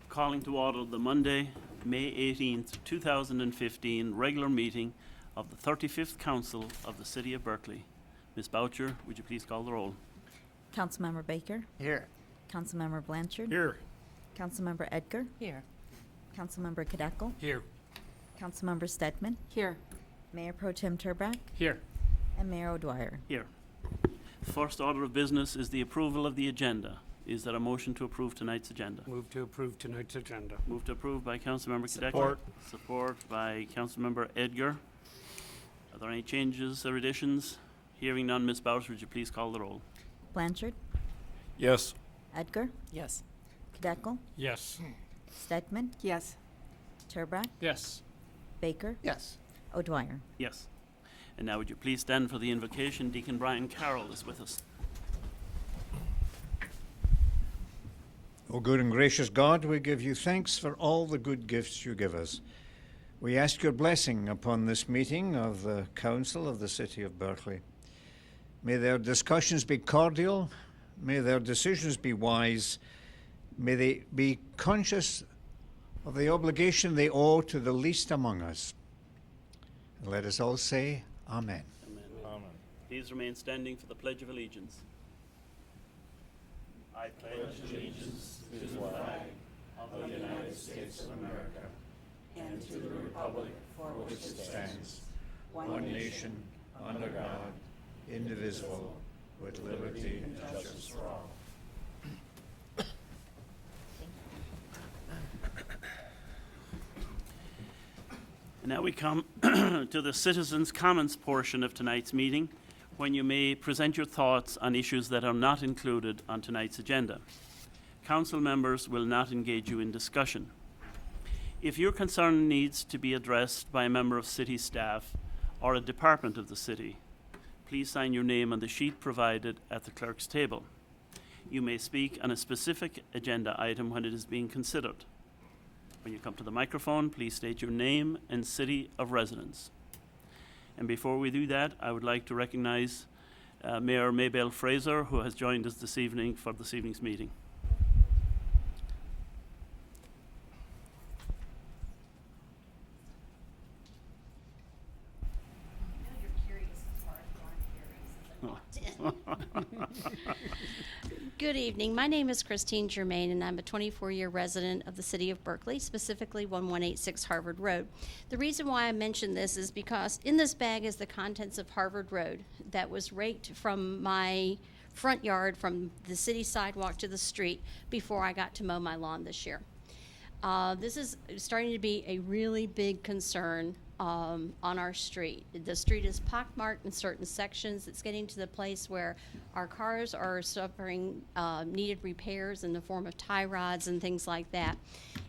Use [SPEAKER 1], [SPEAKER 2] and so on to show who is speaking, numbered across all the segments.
[SPEAKER 1] Calling to order the Monday, May 18th, 2015 regular meeting of the 35th Council of the City of Berkeley. Ms. Boucher, would you please call the roll?
[SPEAKER 2] Councilmember Baker.
[SPEAKER 3] Here.
[SPEAKER 2] Councilmember Blanchard.
[SPEAKER 3] Here.
[SPEAKER 2] Councilmember Edgar.
[SPEAKER 4] Here.
[SPEAKER 2] Councilmember Kadekel.
[SPEAKER 3] Here.
[SPEAKER 2] Councilmember Stedman.
[SPEAKER 4] Here.
[SPEAKER 2] Mayor Pro Tem Turbrack.
[SPEAKER 3] Here.
[SPEAKER 2] And Mayor O'Dwyer.
[SPEAKER 1] Here. First order of business is the approval of the agenda. Is there a motion to approve tonight's agenda?
[SPEAKER 3] Move to approve tonight's agenda.
[SPEAKER 1] Move to approve by Councilmember Kadekel.
[SPEAKER 3] Support.
[SPEAKER 1] Support by Councilmember Edgar. Are there any changes or additions? Hearing none, Ms. Boucher, would you please call the roll?
[SPEAKER 2] Blanchard.
[SPEAKER 3] Yes.
[SPEAKER 2] Edgar.
[SPEAKER 4] Yes.
[SPEAKER 2] Kadekel.
[SPEAKER 3] Yes.
[SPEAKER 2] Stedman.
[SPEAKER 4] Yes.
[SPEAKER 2] Turbrack.
[SPEAKER 3] Yes.
[SPEAKER 2] Baker.
[SPEAKER 3] Yes.
[SPEAKER 2] O'Dwyer.
[SPEAKER 1] Yes. And now would you please stand for the invocation? Deacon Brian Carroll is with us.
[SPEAKER 5] O good and gracious God, we give you thanks for all the good gifts you give us. We ask your blessing upon this meeting of the Council of the City of Berkeley. May their discussions be cordial, may their decisions be wise, may they be conscious of the obligation they owe to the least among us. And let us all say, Amen.
[SPEAKER 1] Amen. Please remain standing for the Pledge of Allegiance. I pledge allegiance to the flag of the United States of America and to the republic for which it stands,
[SPEAKER 5] One nation, under God, indivisible, with liberty and justice for all.
[SPEAKER 1] And now we come to the citizens' comments portion of tonight's meeting, when you may present your thoughts on issues that are not included on tonight's agenda. Council members will not engage you in discussion. If your concern needs to be addressed by a member of city staff or a department of the city, please sign your name on the sheet provided at the clerk's table. You may speak on a specific agenda item when it is being considered. When you come to the microphone, please state your name and city of residence. And before we do that, I would like to recognize Mayor Maybelle Fraser, who has joined us this evening for this evening's meeting.
[SPEAKER 6] Good evening. My name is Christine Germain, and I'm a 24-year resident of the city of Berkeley, specifically 1186 Harvard Road. The reason why I mention this is because in this bag is the contents of Harvard Road that was raked from my front yard from the city sidewalk to the street before I got to mow my lawn this year. This is starting to be a really big concern on our street. The street is pockmarked in certain sections. It's getting to the place where our cars are suffering needed repairs in the form of tie rods and things like that.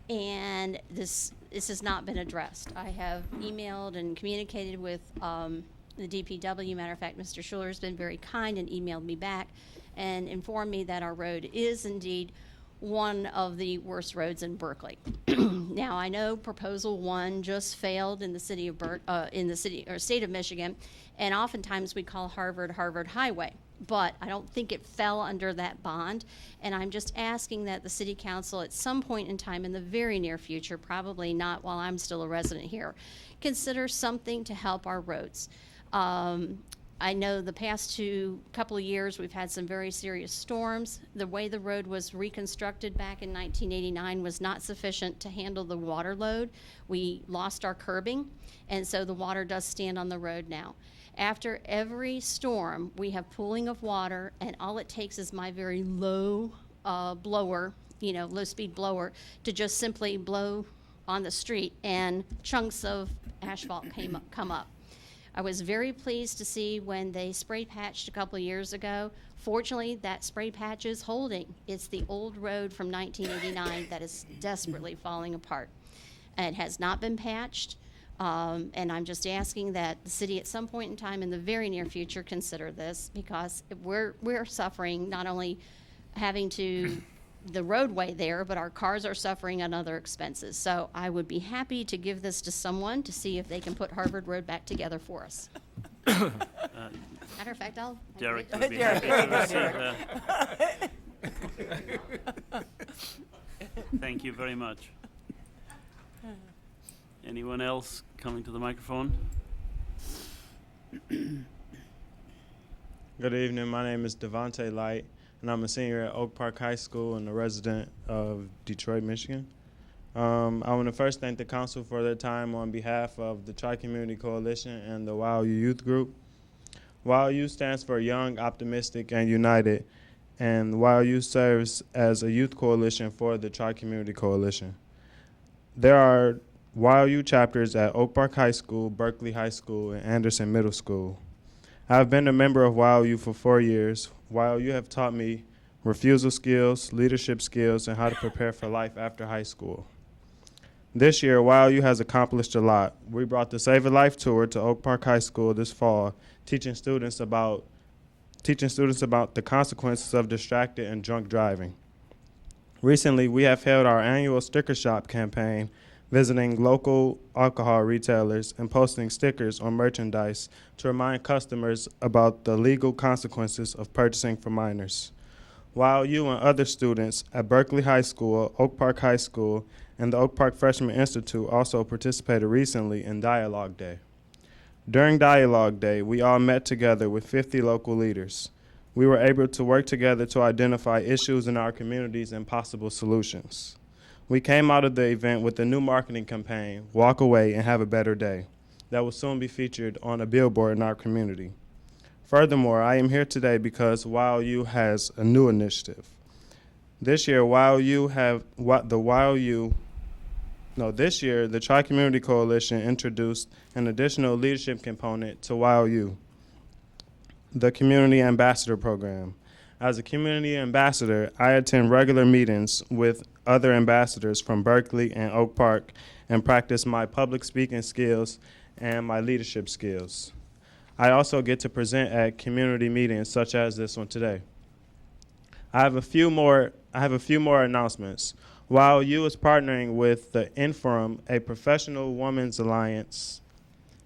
[SPEAKER 6] And this has not been addressed. I have emailed and communicated with the DPW. Matter of fact, Mr. Schuler has been very kind and emailed me back and informed me that our road is indeed one of the worst roads in Berkeley. Now, I know Proposal 1 just failed in the city of state of Michigan, and oftentimes we call Harvard Highway, but I don't think it fell under that bond, and I'm just asking that the city council at some point in time in the very near future, probably not while I'm still a resident here, consider something to help our roads. I know the past couple of years we've had some very serious storms. The way the road was reconstructed back in 1989 was not sufficient to handle the water load. We lost our curbing, and so the water does stand on the road now. After every storm, we have pooling of water, and all it takes is my very low blower, low-speed blower, to just simply blow on the street, and chunks of asphalt come up. I was very pleased to see when they spray patched a couple of years ago. Fortunately, that spray patch is holding. It's the old road from 1989 that is desperately falling apart. It has not been patched, and I'm just asking that the city at some point in time in the very near future consider this, because we're suffering not only having to the roadway there, but our cars are suffering on other expenses. So I would be happy to give this to someone to see if they can put Harvard Road back together for us. Matter of fact,
[SPEAKER 1] Derek would be happy to receive that. Thank you very much. Anyone else coming to the microphone?
[SPEAKER 4] Good evening. My name is Devontae Light, and I'm a senior at Oak Park High School and a resident of Detroit, Michigan. I want to first thank the council for their time on behalf of the Tri-Community Coalition and the WOW Youth Group. WOW Youth stands for Young, Optimistic, and United, and WOW Youth serves as a youth coalition for the Tri-Community Coalition. There are WOW Youth chapters at Oak Park High School, Berkeley High School, and Anderson Middle School. I've been a member of WOW Youth for 4 years. WOW Youth have taught me refusal skills, leadership skills, and how to prepare for life after high school. This year, WOW Youth has accomplished a lot. We brought the Save a Life tour to Oak Park High School this fall, teaching students about the consequences of distracted and drunk driving. Recently, we have held our annual sticker shop campaign, visiting local alcohol retailers and posting stickers on merchandise to remind customers about the legal consequences of purchasing for minors. While you and other students at Berkeley High School, Oak Park High School, and the Oak Park Freshman Institute also participated recently in Dialogue Day. During Dialogue Day, we all met together with 50 local leaders. We were able to work together to identify issues in our communities and possible solutions. We came out of the event with a new marketing campaign, Walk Away and Have a Better Day, that will soon be featured on a billboard in our community. Furthermore, I am here today because WOW has a new initiative. This year, this year, the Tri-Community Coalition introduced an additional leadership component to WOW, the Community Ambassador Program. As a community ambassador, I attend regular meetings with other ambassadors from Berkeley and Oak Park and practice my public speaking skills and my leadership skills. I also get to present at community meetings such as this one today. I have a few more announcements. While you is partnering with the Inforum, a professional women's alliance,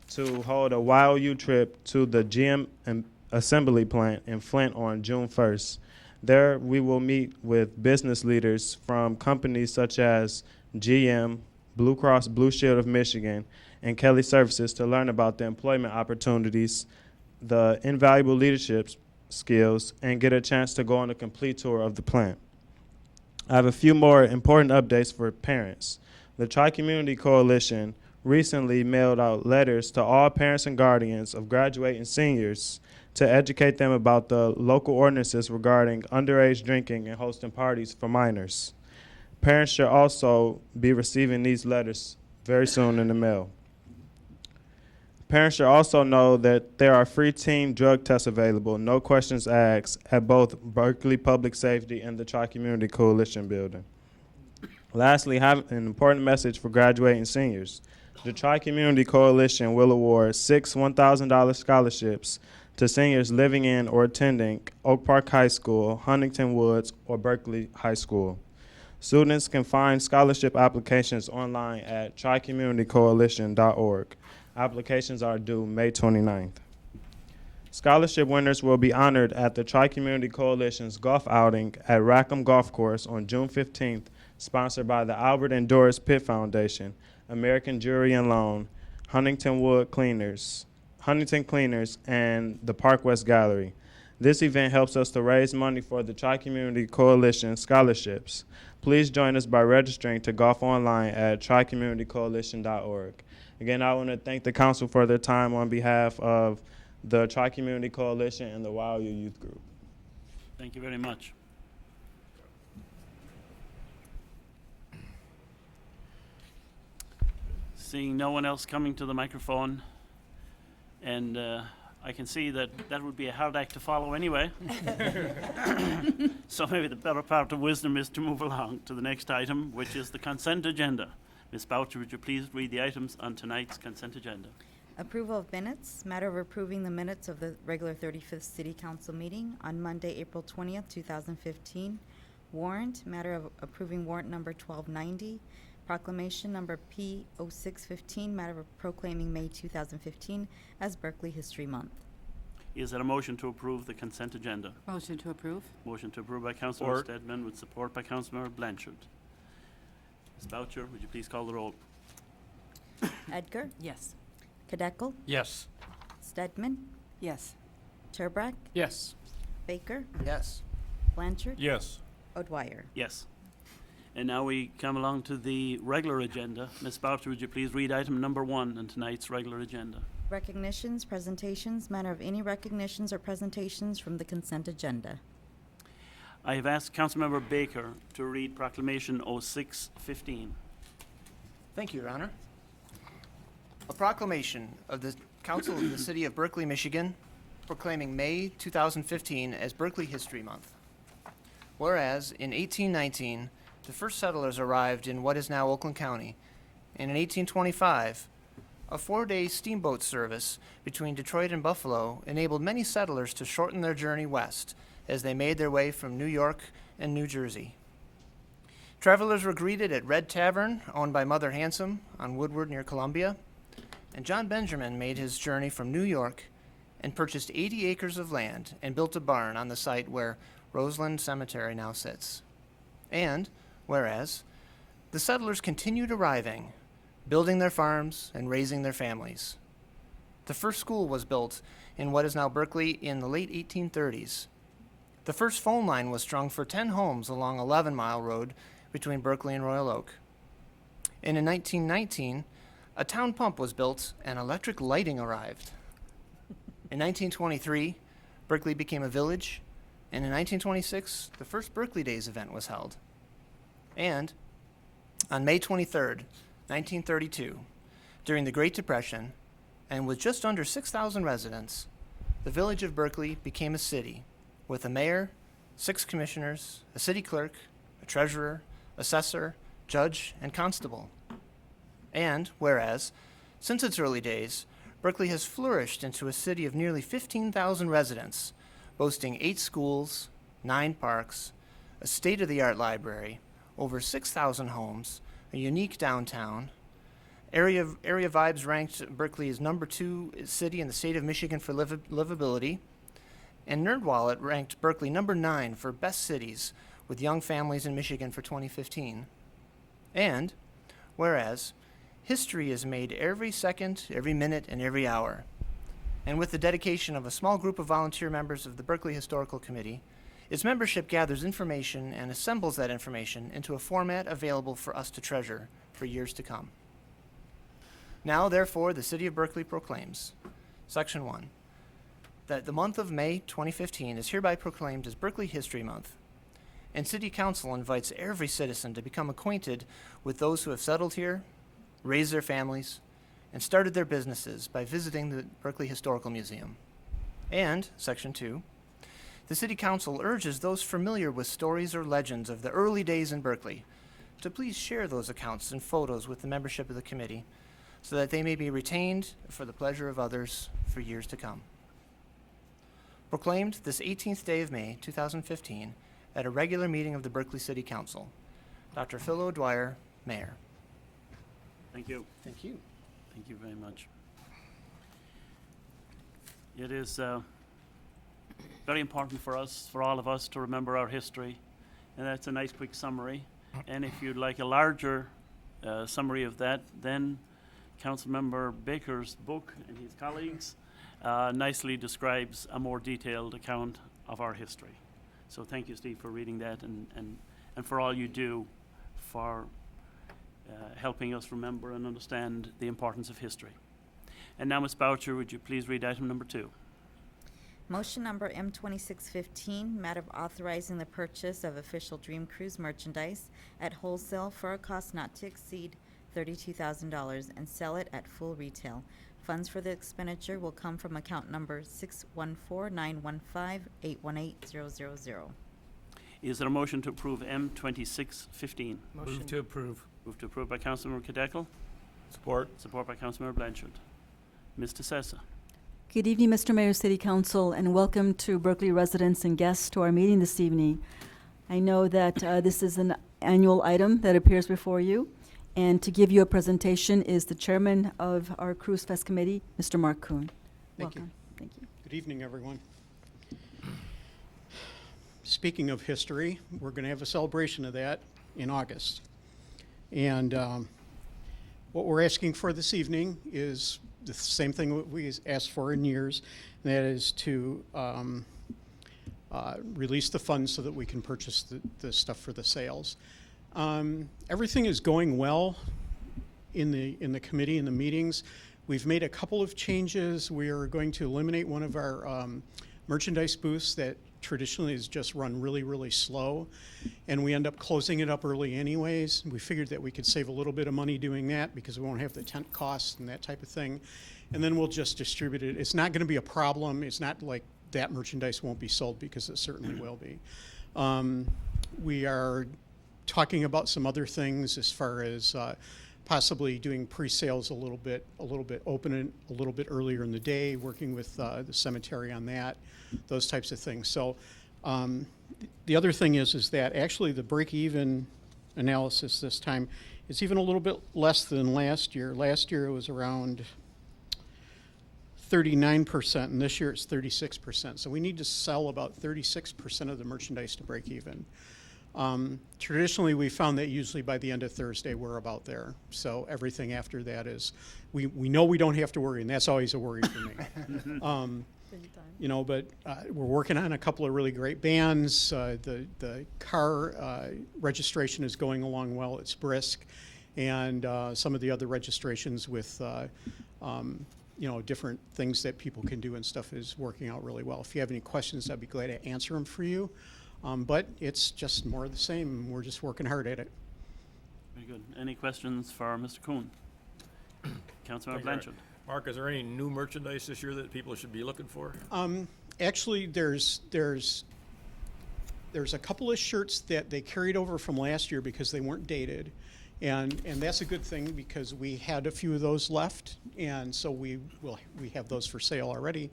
[SPEAKER 4] to hold a Wild U trip to the GM assembly plant in Flint on June 1st. There we will meet with business leaders from companies such as GM, Blue Cross Blue Shield of Michigan, and Kelly Services to learn about the employment opportunities, the invaluable leadership skills, and get a chance to go on a complete tour of the plant. I have a few more important updates for parents. The Tri-Community Coalition recently mailed out letters to all parents and guardians of graduating seniors to educate them about the local ordinances regarding underage drinking and hosting parties for minors. Parents should also be receiving these letters very soon in the mail. Parents should also know that there are free teen drug tests available, no questions asked, at both Berkeley Public Safety and the Tri-Community Coalition building. Lastly, I have an important message for graduating seniors. The Tri-Community Coalition will award 6 $1,000 scholarships to seniors living in or attending Oak Park High School, Huntington Woods, or Berkeley High School. Students can find scholarship applications online at tricommunitycoalition.org. Applications are due May 29th. Scholarship winners will be honored at the Tri-Community Coalition's golf outing at Rackham Golf Course on June 15th, sponsored by the Albert and Doris Pitt Foundation, American Jewelry and Loan, Huntington Cleaners, and the Park West Gallery. This event helps us to raise money for the Tri-Community Coalition scholarships. Please join us by registering to golf online at tricommunitycoalition.org. Again, I want to thank the council for their time on behalf of the Tri-Community Coalition and the WOW Youth Group.
[SPEAKER 1] Thank you very much. Seeing no one else coming to the microphone, and I can see that that would be a hard act to follow anyway. So maybe the better part of wisdom is to move along to the next item, which is the consent agenda. Ms. Boucher, would you please read the items on tonight's consent agenda?
[SPEAKER 2] Approval of minutes. Matter of approving the minutes of the regular 35th City Council meeting on Monday, April 20th, 2015. Warrant. Matter of approving warrant number 1290. Proclamation number P0615. Matter of proclaiming May 2015 as Berkeley History Month.
[SPEAKER 1] Is there a motion to approve the consent agenda?
[SPEAKER 7] Motion to approve.
[SPEAKER 1] Motion to approve by Councilor Stedman with support by Councilmember Blanchard. Ms. Boucher, would you please call the roll?
[SPEAKER 2] Edgar,
[SPEAKER 7] Yes.
[SPEAKER 2] Kadekel,
[SPEAKER 3] Yes.
[SPEAKER 2] Stedman,
[SPEAKER 7] Yes.
[SPEAKER 2] Turbrack,
[SPEAKER 3] Yes.
[SPEAKER 2] Baker,
[SPEAKER 8] Yes.
[SPEAKER 2] Blanchard,
[SPEAKER 3] Yes.
[SPEAKER 2] O'Dwyer.
[SPEAKER 1] Yes. And now we come along to the regular agenda. Ms. Boucher, would you please read item number 1 on tonight's regular agenda?
[SPEAKER 2] Recognitions, presentations, matter of any recognitions or presentations from the consent agenda.
[SPEAKER 1] I have asked Councilmember Baker to read Proclamation 0615.
[SPEAKER 8] Thank you, Your Honor. A proclamation of the Council of the City of Berkeley, Michigan, proclaiming May 2015 as Berkeley History Month. Whereas, in 1819, the first settlers arrived in what is now Oakland County, and in 1825, a 4-day steamboat service between Detroit and Buffalo enabled many settlers to shorten their journey west as they made their way from New York and New Jersey. Travelers were greeted at Red Tavern, owned by Mother Handsome, on Woodward near Columbia, and John Benjamin made his journey from New York and purchased 80 acres of land and built a barn on the site where Roseland Cemetery now sits. And, whereas, the settlers continued arriving, building their farms and raising their families. The first school was built in what is now Berkeley in the late 1830s. The first phone line was strung for 10 homes along 11 Mile Road between Berkeley and Royal Oak. And in 1919, a town pump was built and electric lighting arrived. In 1923, Berkeley became a village, and in 1926, the first Berkeley Days event was held. And on May 23rd, 1932, during the Great Depression, and with just under 6,000 residents, the village of Berkeley became a city with a mayor, 6 commissioners, a city clerk, a treasurer, assessor, judge, and constable. And, whereas, since its early days, Berkeley has flourished into a city of nearly 15,000 residents, boasting 8 schools, 9 parks, a state-of-the-art library, over 6,000 homes, a unique downtown. Area Vibes ranked Berkeley as number 2 city in the state of Michigan for livability, and NerdWallet ranked Berkeley number 9 for best cities with young families in Michigan for 2015. And, whereas, history is made every second, every minute, and every hour. And with the dedication of a small group of volunteer members of the Berkeley Historical Committee, its membership gathers information and assembles that information into a format available for us to treasure for years to come. Now, therefore, the City of Berkeley proclaims, Section 1, that the month of May 2015 is hereby proclaimed as Berkeley History Month, and City Council invites every citizen to become acquainted with those who have settled here, raised their families, and started their businesses by visiting the Berkeley Historical Museum. And, Section 2, the City Council urges those familiar with stories or legends of the early days in Berkeley to please share those accounts and photos with the membership of the committee so that they may be retained for the pleasure of others for years to come. Proclaimed this 18th day of May, 2015, at a regular meeting of the Berkeley City Council. Dr. Phil O'Dwyer, Mayor.
[SPEAKER 1] Thank you.
[SPEAKER 8] Thank you.
[SPEAKER 1] Thank you very much. It is very important for us, for all of us, to remember our history, and that's a nice quick summary. And if you'd like a larger summary of that, then Councilmember Baker's book and his colleagues nicely describes a more detailed account of our history. So thank you, Steve, for reading that and for all you do for helping us remember and understand the importance of history. And now, Ms. Boucher, would you please read item number 2?
[SPEAKER 2] Motion number M2615, matter of authorizing the purchase of official Dream Cruise merchandise at wholesale for a cost not to exceed $32,000 and sell it at full retail. Funds for the expenditure will come from account number 614-915-818000.
[SPEAKER 1] Is there a motion to approve M2615?
[SPEAKER 3] Move to approve.
[SPEAKER 1] Moved to approve by Councilmember Kadekel,
[SPEAKER 3] Support.
[SPEAKER 1] support by Councilmember Blanchard. Ms. DeSessa.
[SPEAKER 7] Good evening, Mr. Mayor, City Council, and welcome to Berkeley residents and guests to our meeting this evening. I know that this is an annual item that appears before you, and to give you a presentation is the chairman of our Cruise Fest Committee, Mr. Mark Kuhn.
[SPEAKER 9] Thank you.
[SPEAKER 7] Welcome. Thank you.
[SPEAKER 9] Good evening, everyone. Speaking of history, we're going to have a celebration of that in August. And what we're asking for this evening is the same thing we asked for in years, and that is to release the funds so that we can purchase the stuff for the sales. Everything is going well in the committee, in the meetings. We've made a couple of changes. We are going to eliminate one of our merchandise booths that traditionally has just run really, really slow, and we end up closing it up early anyways. We figured that we could save a little bit of money doing that because we won't have the tent costs and that type of thing, and then we'll just distribute it. It's not going to be a problem. It's not like that merchandise won't be sold, because it certainly will be. We are talking about some other things as far as possibly doing pre-sales a little bit open a little bit earlier in the day, working with the cemetery on that, those types of things. So the other thing is that actually the break-even analysis this time is even a little bit less than last year. Last year it was around 39%, and this year it's 36%. So we need to sell about 36% of the merchandise to break even. Traditionally, we found that usually by the end of Thursday, we're about there. So everything after that is, we know we don't have to worry, and that's always a worry for me. You know, but we're working on a couple of really great bands. The car registration is going along well. It's brisk. And some of the other registrations with, you know, different things that people can do and stuff is working out really well. If you have any questions, I'd be glad to answer them for you. But it's just more of the same. We're just working hard at it.
[SPEAKER 1] Very good. Any questions for Mr. Kuhn? Councilmember
[SPEAKER 3] Thank you.
[SPEAKER 1] Blanchard.
[SPEAKER 3] Mark, is there any new merchandise this year that people should be looking for?
[SPEAKER 9] Actually, there's a couple of shirts that they carried over from last year because they weren't dated. And that's a good thing, because we had a few of those left, and so we have those for sale already.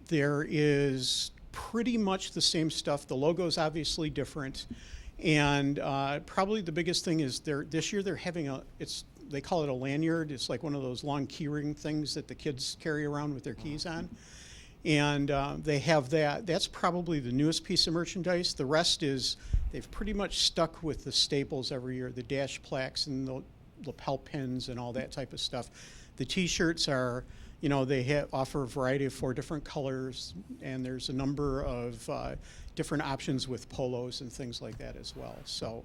[SPEAKER 9] There is pretty much the same stuff. The logo's obviously different, and probably the biggest thing is this year they're having they call it a lanyard. It's like one of those long keyring things that the kids carry around with their keys on, and they have that. That's probably the newest piece of merchandise. The rest is, they've pretty much stuck with the staples every year, the dash plaques and the lapel pins and all that type of stuff. The T-shirts are, you know, they offer a variety of 4 different colors, and there's a number of different options with polos and things like that as well. So,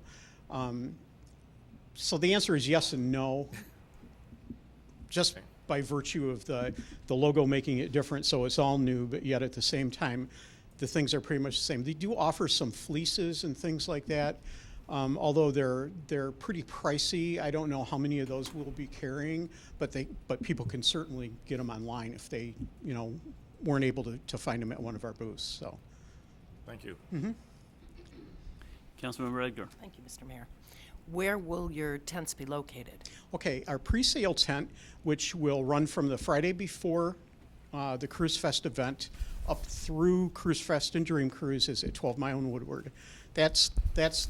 [SPEAKER 9] so the answer is yes and no, just by virtue of the logo making it different, so it's all new, but yet at the same time, the things are pretty much the same. They do offer some fleeces and things like that, although they're pretty pricey. I don't know how many of those we'll be carrying, but people can certainly get them online if they, you know, weren't able to find them at one of our booths. So,
[SPEAKER 3] Thank you.
[SPEAKER 1] Councilmember Edgar.
[SPEAKER 10] Thank you, Mr. Mayor. Where will your tents be located?
[SPEAKER 9] okay, our pre-sale tent, which will run from the Friday before the Cruise Fest event up through Cruise Fest and Dream Cruise, is at 12 Mile and Woodward. That's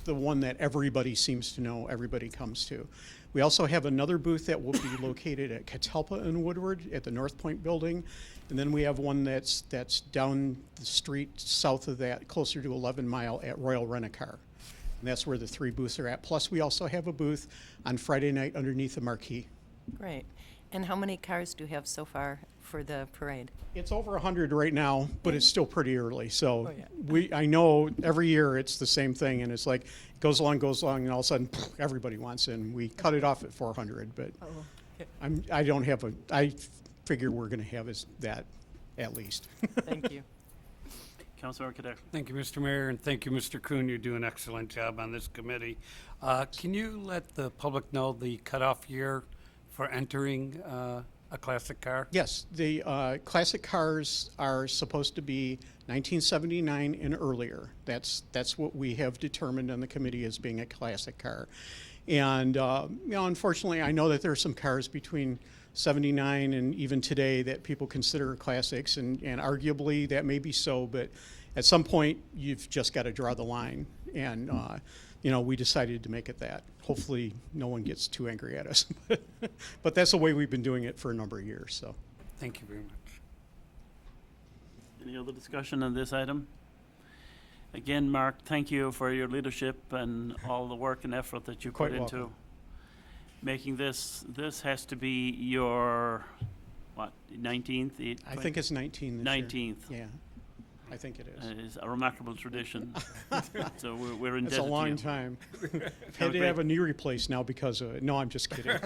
[SPEAKER 9] the one that everybody seems to know, everybody comes to. We also have another booth that will be located at Catalpa and Woodward at the North Point building. And then we have one that's down the street south of that, closer to 11 Mile at Royal Rent-A-Car. And that's where the 3 booths are at. Plus, we also have a booth on Friday night underneath the marquee.
[SPEAKER 10] Great. And how many cars do you have so far for the parade?
[SPEAKER 9] It's over 100 right now, but it's still pretty early. So
[SPEAKER 10] Oh, yeah.
[SPEAKER 9] I know every year it's the same thing, and it's like it goes along, and all of a sudden everybody wants in. We cut it off at 400, but I figure we're going to have that at least.
[SPEAKER 10] Thank you.
[SPEAKER 1] Councilmember Kadesh.
[SPEAKER 11] Thank you, Mr. Mayor, and thank you, Mr. Kuhn. You do an excellent job on this committee. Can you let the public know the cutoff year for entering a classic car?
[SPEAKER 9] Yes, the classic cars are supposed to be 1979 and earlier. That's what we have determined on the committee as being a classic car. And you know, unfortunately, I know that there are some cars between 79 and even today that people consider classics, and arguably that may be so, but at some point you've just got to draw the line, and you know, we decided to make it that. Hopefully no one gets too angry at us, but that's the way we've been doing it for a number of years. So,
[SPEAKER 11] Thank you very much.
[SPEAKER 1] Any other discussion on this item? Again, Mark, thank you for your leadership and all the work and effort that you
[SPEAKER 9] Quite
[SPEAKER 1] put into
[SPEAKER 9] welcome.
[SPEAKER 1] making this. This has to be your, what, 19th?
[SPEAKER 9] I think it's 19 this year.
[SPEAKER 1] 19th.
[SPEAKER 9] Yeah, I think it is.
[SPEAKER 1] Is a remarkable tradition. So we're indebted
[SPEAKER 9] It's a
[SPEAKER 1] to you.
[SPEAKER 9] long time.
[SPEAKER 1] No,
[SPEAKER 9] Had to
[SPEAKER 1] great.
[SPEAKER 9] have a knee replaced now because of it. No, I'm just kidding.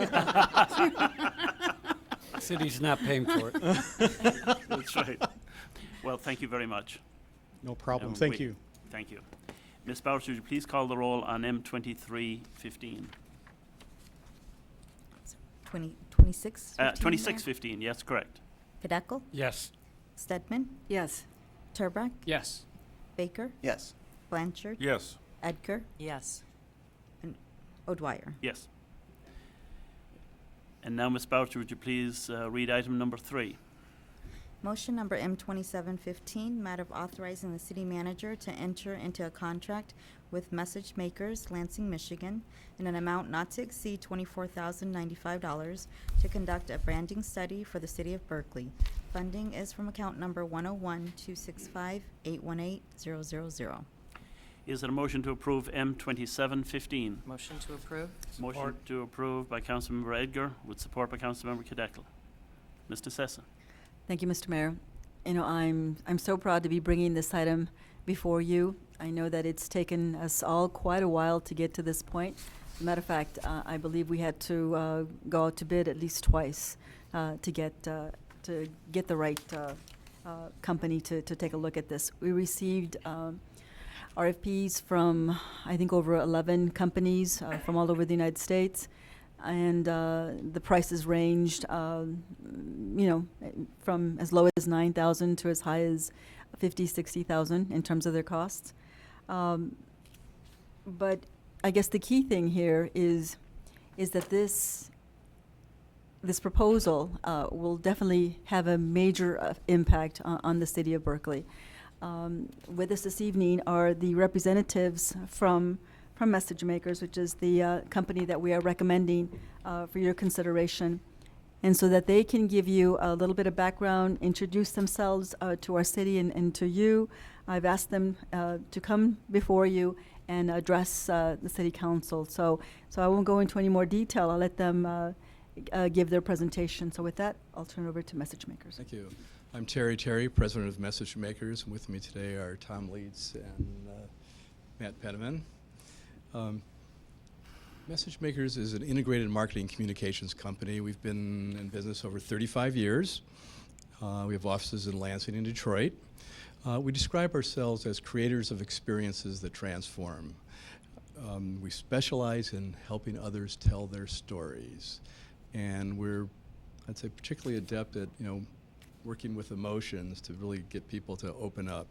[SPEAKER 11] City's not paying for it.
[SPEAKER 1] That's right. Well, thank you very much.
[SPEAKER 9] No problem.
[SPEAKER 1] And
[SPEAKER 9] Thank
[SPEAKER 1] we-
[SPEAKER 9] you.
[SPEAKER 1] Thank you. Ms. Bowers, would you please call the roll on M2315?
[SPEAKER 2] 26?
[SPEAKER 1] 2615, yes, correct.
[SPEAKER 2] Kadeco?
[SPEAKER 11] Yes.
[SPEAKER 2] Stedman?
[SPEAKER 7] Yes.
[SPEAKER 2] Turbrack?
[SPEAKER 11] Yes.
[SPEAKER 2] Baker?
[SPEAKER 8] Yes.
[SPEAKER 2] Blanchard?
[SPEAKER 3] Yes.
[SPEAKER 2] Edgar?
[SPEAKER 10] Yes.
[SPEAKER 2] O'Dwyer.
[SPEAKER 1] Yes. And now, Ms. Boucher, would you please read item number 3?
[SPEAKER 2] Motion number M2715, matter of authorizing the city manager to enter into a contract with Message Makers, Lansing, Michigan, in an amount not to exceed $24,095 to conduct a branding study for the city of Berkeley. Funding is from account number 101-265-818-000.
[SPEAKER 1] Is there a motion to approve M2715?
[SPEAKER 10] Motion to approve?
[SPEAKER 1] Motion to approve by Councilmember Edgar, with support by Councilmember Kadekel. Mr. Sessa.
[SPEAKER 7] Thank you, Mr. Mayor. You know, I'm so proud to be bringing this item before you. I know that it's taken us all quite a while to get to this point. As a matter of fact, I believe we had to go out to bid at least twice to get the right company to take a look at this. We received RFPs from, I think, over 11 companies from all over the United States. And the prices ranged, from as low as $9,000 to as high as $50,000, $60,000 in terms of their costs. But I guess the key thing here is that this proposal will definitely have a major impact on the city of Berkeley. With us this evening are the representatives from Message Makers, which is the company that we are recommending for your consideration. And so that they can give you a little bit of background, introduce themselves to our city and to you. I've asked them to come before you and address the city council. So I won't go into any more detail. I'll let them give their presentation. So with that, I'll turn it over to Message Makers.
[SPEAKER 12] Thank you. I'm Terry Terry, president of Message Makers, and with me today are Tom Leeds and Matt Penniman. Message Makers is an integrated marketing communications company. We've been in business over 35 years. We have offices in Lansing and Detroit. We describe ourselves as creators of experiences that transform. We specialize in helping others tell their stories. And we're, I'd say, particularly adept at, working with emotions to really get people to open up.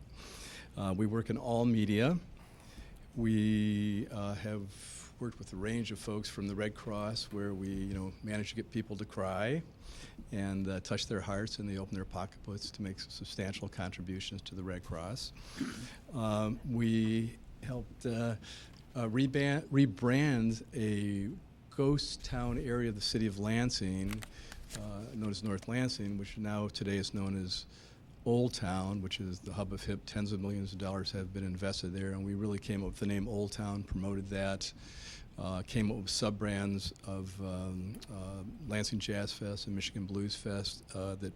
[SPEAKER 12] We work in all media. We have worked with a range of folks from the Red Cross, where we, manage to get people to cry and touch their hearts, and they open their pocketbooks to make substantial contributions to the Red Cross. We helped rebrand a ghost town area of the city of Lansing, known as North Lansing, which now today is known as Old Town, which is the hub of HIP. Tens of millions of dollars have been invested there, and we really came up with the name Old Town, promoted that, came up with sub-brands of Lansing Jazz Fest and Michigan Blues Fest that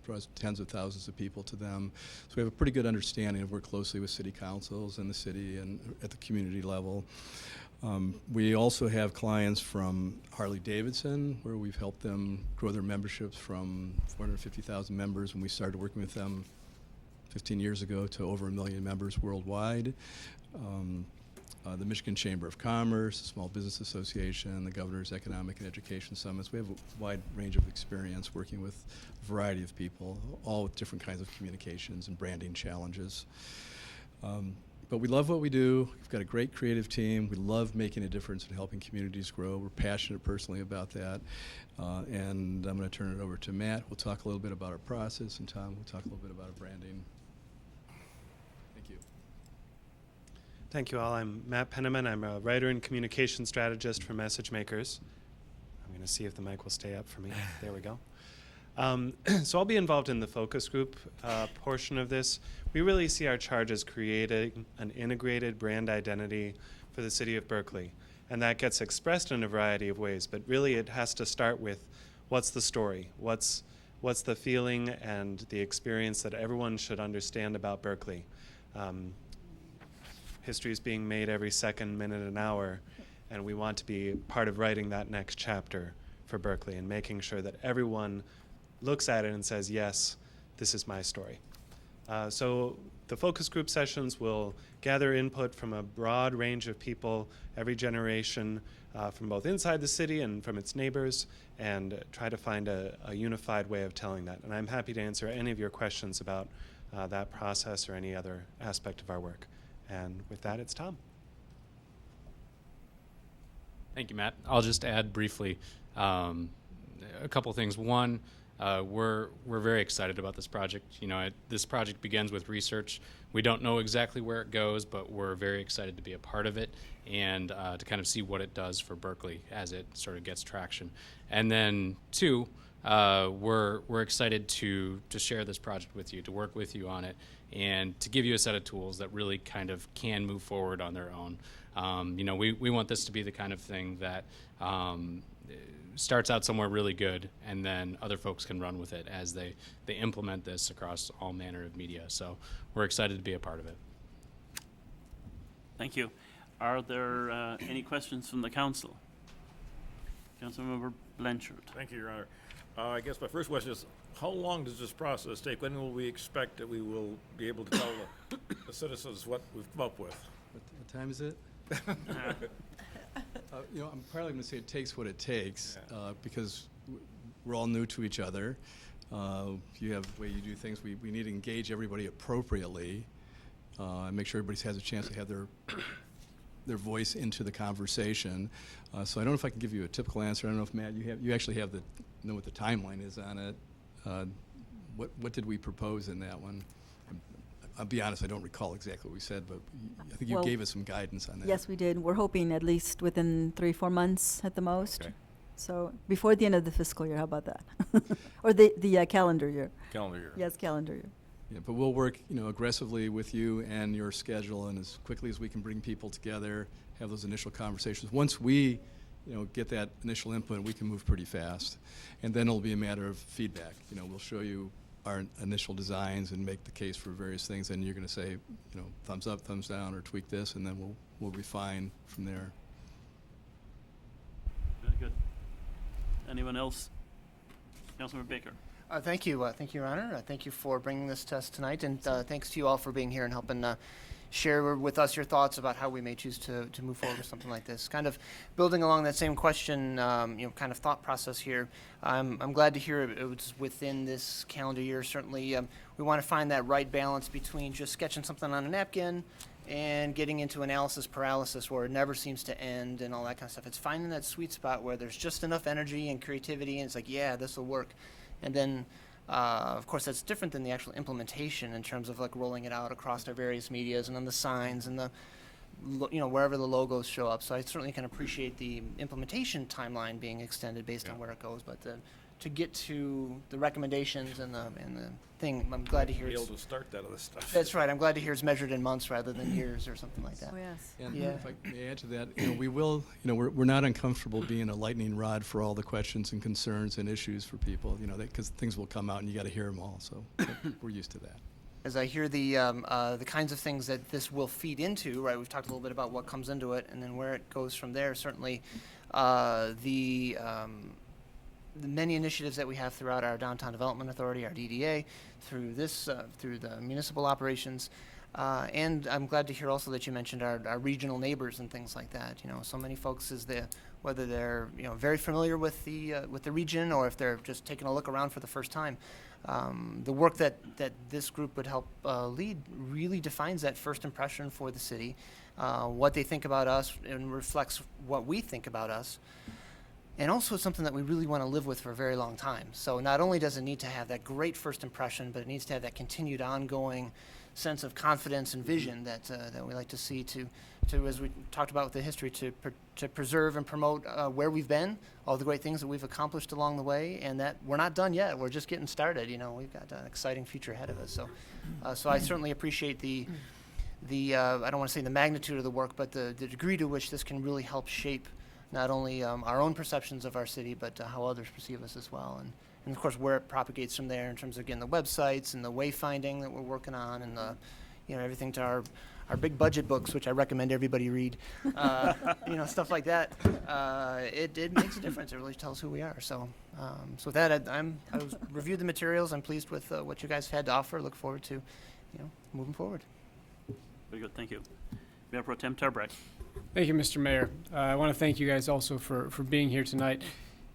[SPEAKER 12] draws tens of thousands of people to them. So we have a pretty good understanding of work closely with city councils and the city and at the community level. We also have clients from Harley Davidson, where we've helped them grow their memberships from 450,000 members when we started working with them 15 years ago to over 1 million members worldwide. The Michigan Chamber of Commerce, the Small Business Association, the Governor's Economic and Education Summits. We have a wide range of experience working with a variety of people, all with different kinds of communications and branding challenges. But we love what we do. We've got a great creative team. We love making a difference in helping communities grow. We're passionate personally about that. And I'm going to turn it over to Matt. We'll talk a little bit about our process, and Tom will talk a little bit about our branding. Thank you.
[SPEAKER 13] Thank you all. I'm Matt Penniman. I'm a writer and communication strategist for Message Makers. I'm going to see if the mic will stay up for me. There we go. So I'll be involved in the focus group portion of this. We really see our charge as creating an integrated brand identity for the city of Berkeley. And that gets expressed in a variety of ways, but really it has to start with what's the story, what's the feeling and the experience that everyone should understand about Berkeley. History is being made every second, minute, and hour, and we want to be part of writing that next chapter for Berkeley and making sure that everyone looks at it and says, yes, this is my story. So the focus group sessions will gather input from a broad range of people, every generation, from both inside the city and from its neighbors, and try to find a unified way of telling that. And I'm happy to answer any of your questions about that process or any other aspect of our work. And with that, it's Tom.
[SPEAKER 14] Thank you, Matt. I'll just add briefly a couple things. One, we're very excited about this project. You know, this project begins with research. We don't know exactly where it goes, but we're very excited to be a part of it and to kind of see what it does for Berkeley as it sort of gets traction. And then two, we're excited to share this project with you, to work with you on it, and to give you a set of tools that really kind of can move forward on their own. You know, we want this to be the kind of thing that starts out somewhere really good, and then other folks can run with it as they implement this across all manner of media. So we're excited to be a part of it.
[SPEAKER 1] Thank you. Are there any questions from the council? Councilmember Blanchard.
[SPEAKER 3] Thank you, Your Honor. I guess my first question is, how long does this process take? When will we expect that we will be able to tell the citizens what we've come up with?
[SPEAKER 12] What time is it? You know, I'm probably going to say it takes what it takes because we're all new to each other. You have the way you do things. We need to engage everybody appropriately and make sure everybody has a chance to have their voice into the conversation. So I don't know if I can give you a typical answer. I don't know if, Matt, you actually know what the timeline is on it. What did we propose in that one? I'll be honest, I don't recall exactly what we said, but I think you gave us some guidance on that.
[SPEAKER 7] Yes, we did. We're hoping at least within 3-4 months at the most.
[SPEAKER 3] Okay.
[SPEAKER 7] So before the end of the fiscal year, how about that? Or the calendar year.
[SPEAKER 3] Calendar year.
[SPEAKER 7] Yes, calendar year.
[SPEAKER 12] Yeah, but we'll work, aggressively with you and your schedule, and as quickly as we can bring people together, have those initial conversations. Once we, get that initial input, we can move pretty fast, and then it'll be a matter of feedback. We'll show you our initial designs and make the case for various things, and you're going to say, thumbs up, thumbs down, or tweak this, and then we'll refine from there.
[SPEAKER 1] Very good. Anyone else? Councilmember Baker.
[SPEAKER 8] Thank you, Your Honor. Thank you for bringing this to us tonight, and thanks to you all for being here and helping share with us your thoughts about how we may choose to move forward with something like this. Kind of building along that same question, kind of thought process here. I'm glad to hear it was within this calendar year. Certainly, we want to find that right balance between just sketching something on a napkin and getting into analysis paralysis where it never seems to end and all that kind of stuff. It's finding that sweet spot where there's just enough energy and creativity, and it's like, yeah, this will work. And then, of course, that's different than the actual implementation in terms of like rolling it out across our various medias and on the signs and the, wherever the logos show up. So I certainly can appreciate the implementation timeline being extended based on where it goes. But to get to the recommendations and the thing, I'm glad to hear
[SPEAKER 3] Be able
[SPEAKER 8] it's,
[SPEAKER 3] to start that other stuff.
[SPEAKER 8] that's right. I'm glad to hear it's measured in months rather than years or something like that.
[SPEAKER 7] Oh, yes.
[SPEAKER 12] And
[SPEAKER 8] Yeah.
[SPEAKER 12] if I may add to that, we will, we're not uncomfortable being a lightning rod for all the questions and concerns and issues for people, because things will come out and you got to hear them all. So we're used to that.
[SPEAKER 8] As I hear the kinds of things that this will feed into, right? We've talked a little bit about what comes into it and then where it goes from there. Certainly, the many initiatives that we have throughout our Downtown Development Authority, our DDA, through this, through the municipal operations, and I'm glad to hear also that you mentioned our regional neighbors and things like that. So many folks whether they're very familiar with the region or if they're just taking a look around for the first time. The work that this group would help lead really defines that first impression for the city, what they think about us and reflects what we think about us. and also it's something that we really want to live with for a very long time. So not only does it need to have that great first impression, but it needs to have that continued ongoing sense of confidence and vision that we like to see to as we talked about with the history, to preserve and promote where we've been, all the great things that we've accomplished along the way, and that we're not done yet. We're just getting started. We've got an exciting future ahead of us. So I certainly appreciate the I don't want to say the magnitude of the work, but the degree to which this can really help shape not only our own perceptions of our city, but how others perceive us as well. And of course, where it propagates from there in terms of, again, the websites and the wayfinding that we're working on, and the, everything to our big budget books, which I recommend everybody read, stuff like that. It makes a difference. It really tells who we are. So with that, I reviewed the materials. I'm pleased with what you guys had to offer. Look forward to, moving forward.
[SPEAKER 1] Very good, thank you. Mayor Pro Tem Turbrack.
[SPEAKER 15] Thank you, Mr. Mayor. I want to thank you guys also for being here tonight.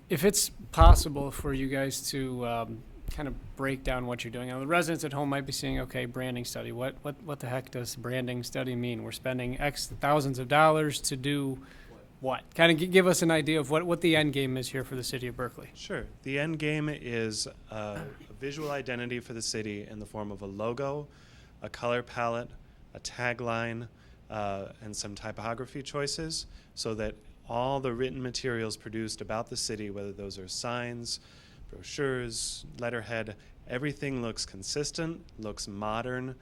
[SPEAKER 15] If it's possible for you guys to kind of break down what you're doing. Now, the residents at home might be saying, okay, branding study. What the heck does branding study mean? We're spending X thousands of dollars to do what? Kind of give us an idea of what the end game is here for the city of Berkeley.
[SPEAKER 13] Sure. The end game is a visual identity for the city in the form of a logo, a color palette, a tagline, and some typography choices, so that all the written materials produced about the city, whether those are signs, brochures, letterhead, everything looks consistent, looks modern,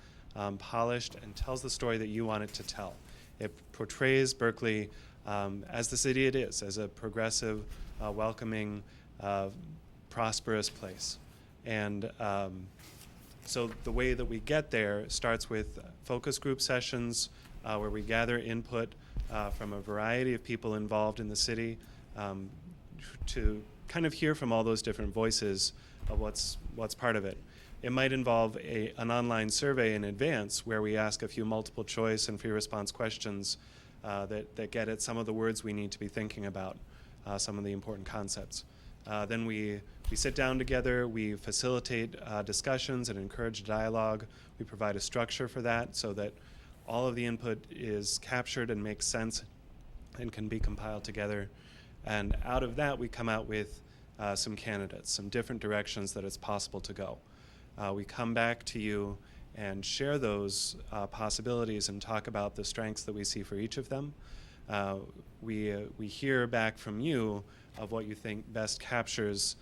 [SPEAKER 13] polished, and tells the story that you want it to tell. It portrays Berkeley as the city it is, as a progressive, welcoming, prosperous place. And so the way that we get there starts with focus group sessions where we gather input from a variety of people involved in the city to kind of hear from all those different voices of what's part of it. It might involve an online survey in advance where we ask a few multiple choice and free response questions that get at some of the words we need to be thinking about, some of the important concepts. Then we sit down together, we facilitate discussions and encourage dialogue. We provide a structure for that so that all of the input is captured and makes sense and can be compiled together. And out of that, we come out with some candidates, some different directions that it's possible to go. We come back to you and share those possibilities and talk about the strengths that we see for each of them. We hear back from you of what you think best captures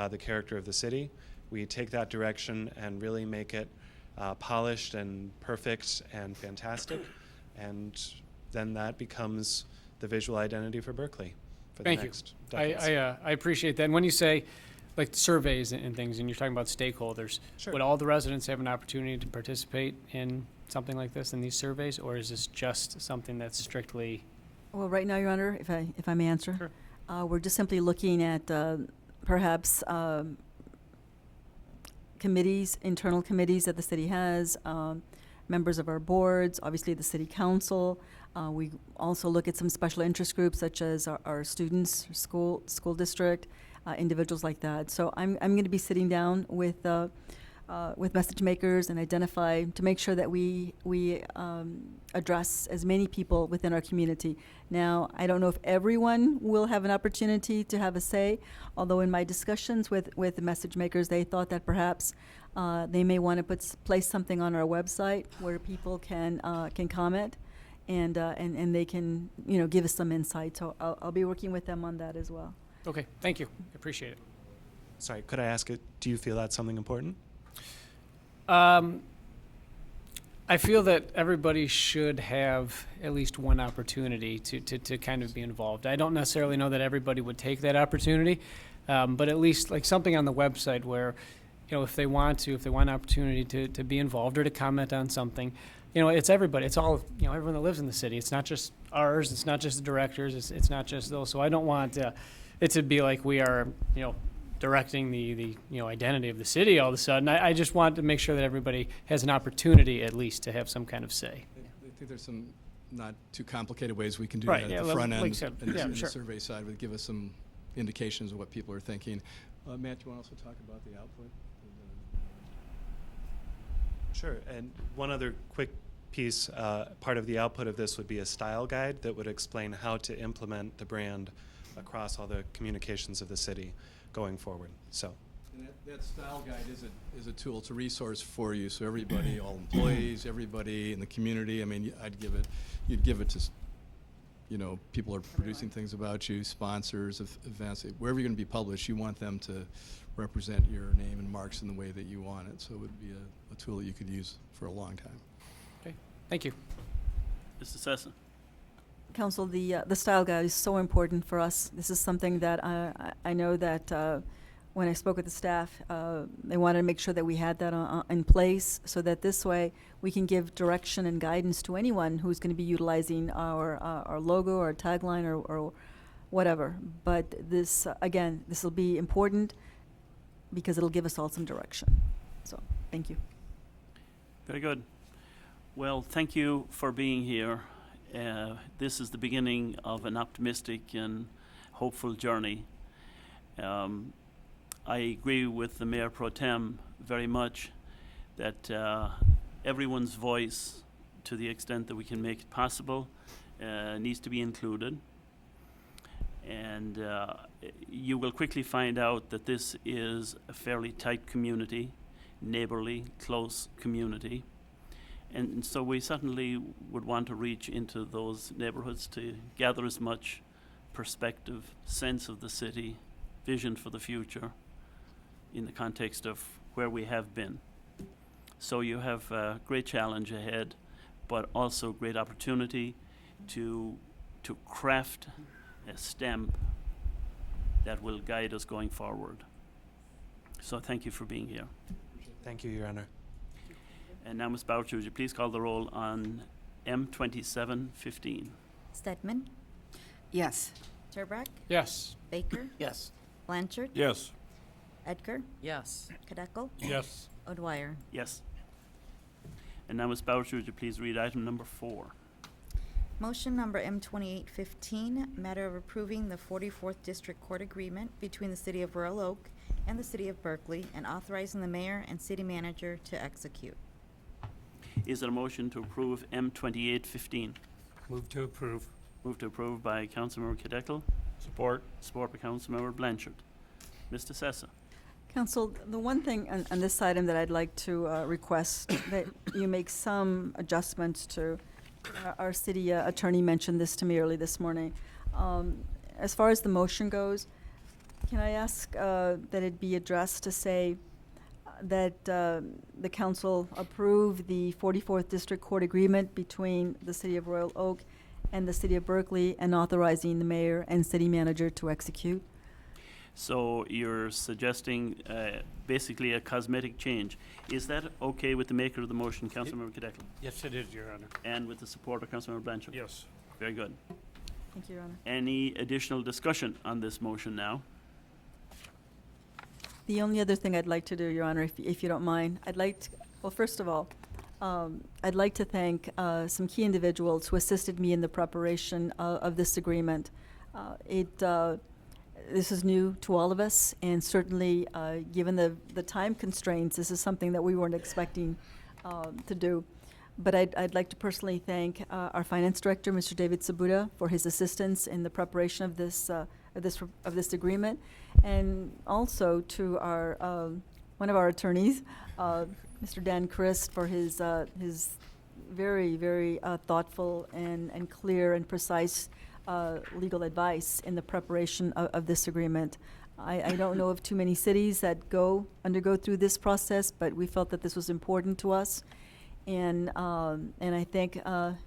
[SPEAKER 13] the character of the city. We take that direction and really make it polished and perfect and fantastic, and then that becomes the visual identity for Berkeley for the
[SPEAKER 15] Thank you.
[SPEAKER 13] next decades.
[SPEAKER 15] I appreciate that. And when you say like surveys and things, and you're talking about stakeholders,
[SPEAKER 13] Sure.
[SPEAKER 15] would all the residents have an opportunity to participate in something like this, in these surveys, or is this just something that's strictly?
[SPEAKER 7] Well, right now, Your Honor, if I may answer,
[SPEAKER 15] Sure.
[SPEAKER 7] we're just simply looking at perhaps committees, internal committees that the city has, members of our boards, obviously the city council. We also look at some special interest groups such as our students, school district, individuals like that. So I'm going to be sitting down with message makers and identify to make sure that we address as many people within our community. Now, I don't know if everyone will have an opportunity to have a say, although in my discussions with the message makers, they thought that perhaps they may want to place something on our website where people can comment and they can give us some insight. So I'll be working with them on that as well.
[SPEAKER 15] Okay, thank you. Appreciate it.
[SPEAKER 13] Sorry, could I ask it, do you feel that's something important?
[SPEAKER 15] I feel that everybody should have at least one opportunity to kind of be involved. I don't necessarily know that everybody would take that opportunity, but at least like something on the website where, if they want an opportunity to be involved or to comment on something, it's everybody. It's all, everyone that lives in the city. It's not just ours. It's not just the directors. It's not just those. So I don't want it to be like we are, directing the identity of the city all of a sudden. I just want to make sure that everybody has an opportunity at least to have some kind of say.
[SPEAKER 12] I think there's some not too complicated ways we can do
[SPEAKER 15] Right,
[SPEAKER 12] that
[SPEAKER 15] yeah,
[SPEAKER 12] at the
[SPEAKER 15] like
[SPEAKER 12] front end.
[SPEAKER 15] said,
[SPEAKER 12] And
[SPEAKER 15] yeah,
[SPEAKER 12] the
[SPEAKER 15] sure.
[SPEAKER 12] survey side would give us some indications of what people are thinking. Matt, you want to also talk about the output?
[SPEAKER 13] Sure, and one other quick piece, part of the output of this would be a style guide that would explain how to implement the brand across all the communications of the city going forward. So.
[SPEAKER 12] And that style guide is a tool, it's a resource for you, so everybody, all employees, everybody in the community, I mean, you'd give it to, people are producing things about you, sponsors of events, wherever you're gonna be published, you want them to represent your name and marks in the way that you want it, so it would be a tool that you could use for a long time.
[SPEAKER 15] Okay, thank you.
[SPEAKER 1] Mr. Sessa.
[SPEAKER 7] Council, the style guide is so important for us. This is something that I know that when I spoke with the staff, they wanted to make sure that we had that in place so that this way we can give direction and guidance to anyone who's going to be utilizing our logo or tagline or whatever. But this, again, this will be important because it'll give us all some direction. So, thank you.
[SPEAKER 1] Very good. Well, thank you for being here. This is the beginning of an optimistic and hopeful journey. I agree with the Mayor Pro Tem very much that everyone's voice, to the extent that we can make it possible, needs to be included. And you will quickly find out that this is a fairly tight community, neighborly, close community. And so we certainly would want to reach into those neighborhoods to gather as much perspective, sense of the city, vision for the future in the context of where we have been. So you have a great challenge ahead, but also great opportunity to craft a stamp that will guide us going forward. So thank you for being here.
[SPEAKER 13] Thank you, Your Honor.
[SPEAKER 1] And now, Ms. Boucher, would you please call the roll on M2715?
[SPEAKER 2] Stedman,
[SPEAKER 10] Yes.
[SPEAKER 2] Turbrack,
[SPEAKER 15] Yes.
[SPEAKER 2] Baker,
[SPEAKER 8] Yes.
[SPEAKER 2] Blanchard,
[SPEAKER 3] Yes.
[SPEAKER 2] Edgar,
[SPEAKER 10] Yes.
[SPEAKER 2] Kadeco,
[SPEAKER 11] Yes.
[SPEAKER 2] O'Dwyer.
[SPEAKER 1] Yes. And now, Ms. Boucher, would you please read item number 4?
[SPEAKER 2] Motion number M2815, matter of approving the 44th District Court Agreement between the City of Royal Oak and the City of Berkeley and authorizing the mayor and city manager to execute.
[SPEAKER 1] Is there a motion to approve M2815?
[SPEAKER 11] Move to approve.
[SPEAKER 1] Moved to approve by Councilmember Kadeco,
[SPEAKER 3] Support.
[SPEAKER 1] support by Councilmember Blanchard. Mr. Sessa.
[SPEAKER 7] Council, the one thing on this item that I'd like to request that you make some adjustments to, our city attorney mentioned this to me early this morning. As far as the motion goes, can I ask that it be addressed to say that the council approve the 44th District Court Agreement between the City of Royal Oak and the City of Berkeley and authorizing the mayor and city manager to execute?
[SPEAKER 1] So you're suggesting basically a cosmetic change. Is that okay with the maker of the motion, Councilmember Kadeco?
[SPEAKER 11] Yes, it is, Your Honor.
[SPEAKER 1] And with the support of Councilmember Blanchard?
[SPEAKER 3] Yes.
[SPEAKER 1] Very good.
[SPEAKER 7] Thank you, Your Honor.
[SPEAKER 1] Any additional discussion on this motion now?
[SPEAKER 7] The only other thing I'd like to do, Your Honor, if you don't mind, well, first of all, I'd like to thank some key individuals who assisted me in the preparation of this agreement. This is new to all of us, and certainly, given the time constraints, this is something that we weren't expecting to do. But I'd like to personally thank our finance director, Mr. David Sabuda, for his assistance in the preparation of this agreement, and also to our one of our attorneys, Mr. Dan Christ, for his very, very thoughtful and clear and precise legal advice in the preparation of this agreement. I don't know of too many cities that undergo through this process, but we felt that this was important to us. And I thank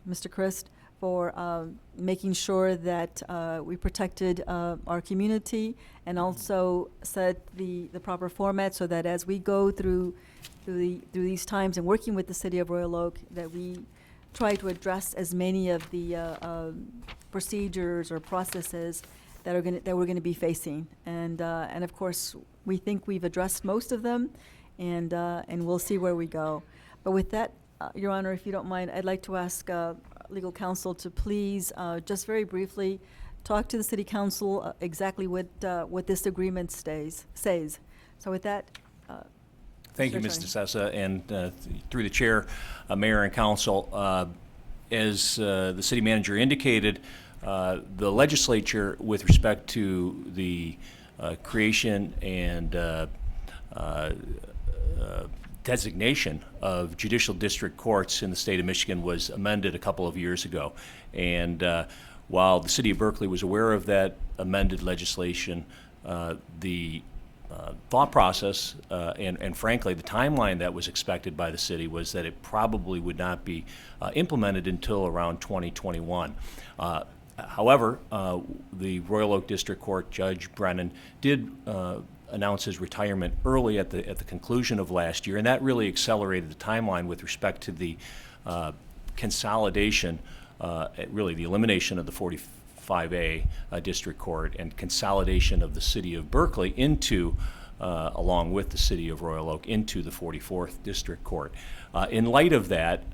[SPEAKER 7] Mr. Christ for making sure that we protected our community and also set the proper format so that as we go through these times and working with the City of Royal Oak, that we try to address as many of the procedures or processes that we're going to be facing. And of course, we think we've addressed most of them, and we'll see where we go. But with that, Your Honor, if you don't mind, I'd like to ask legal counsel to please, just very briefly, talk to the City Council exactly what this agreement says. So with that,
[SPEAKER 16] thank you, Mr. Sessa, and through the chair, Mayor and Council, as the city manager indicated, The legislature, with respect to the creation and designation of judicial district courts in the state of Michigan, was amended a couple of years ago. And while the city of Berkeley was aware of that amended legislation, the thought process and frankly the timeline that was expected by the city was that it probably would not be implemented until around 2021. However, the Royal Oak District Court Judge Brennan did announce his retirement early at the conclusion of last year, and that really accelerated the timeline with respect to the consolidation, really the elimination of the 45A District Court and consolidation of the city of Berkeley into, along with the city of Royal Oak, into the 44th District Court. In light of that,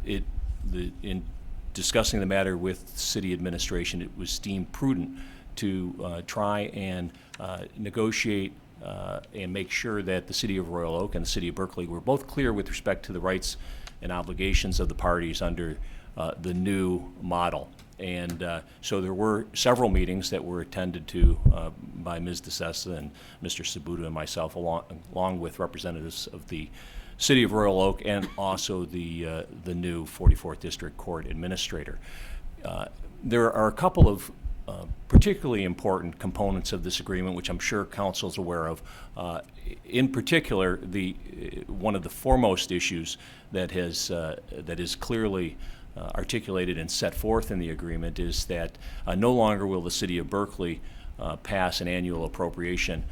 [SPEAKER 16] in discussing the matter with city administration, it was deemed prudent to try and negotiate and make sure that the city of Royal Oak and the city of Berkeley were both clear with respect to the rights and obligations of the parties under the new model. And so there were several meetings that were attended to by Ms. DeSessa and Mr. Sabuda and myself, along with representatives of the City of Royal Oak and also the new 44th District Court Administrator. There are a couple of particularly important components of this agreement, which I'm sure Council's aware of. In particular, one of the foremost issues that is clearly articulated and set forth in the agreement is that no longer will the City of Berkeley pass an annual appropriation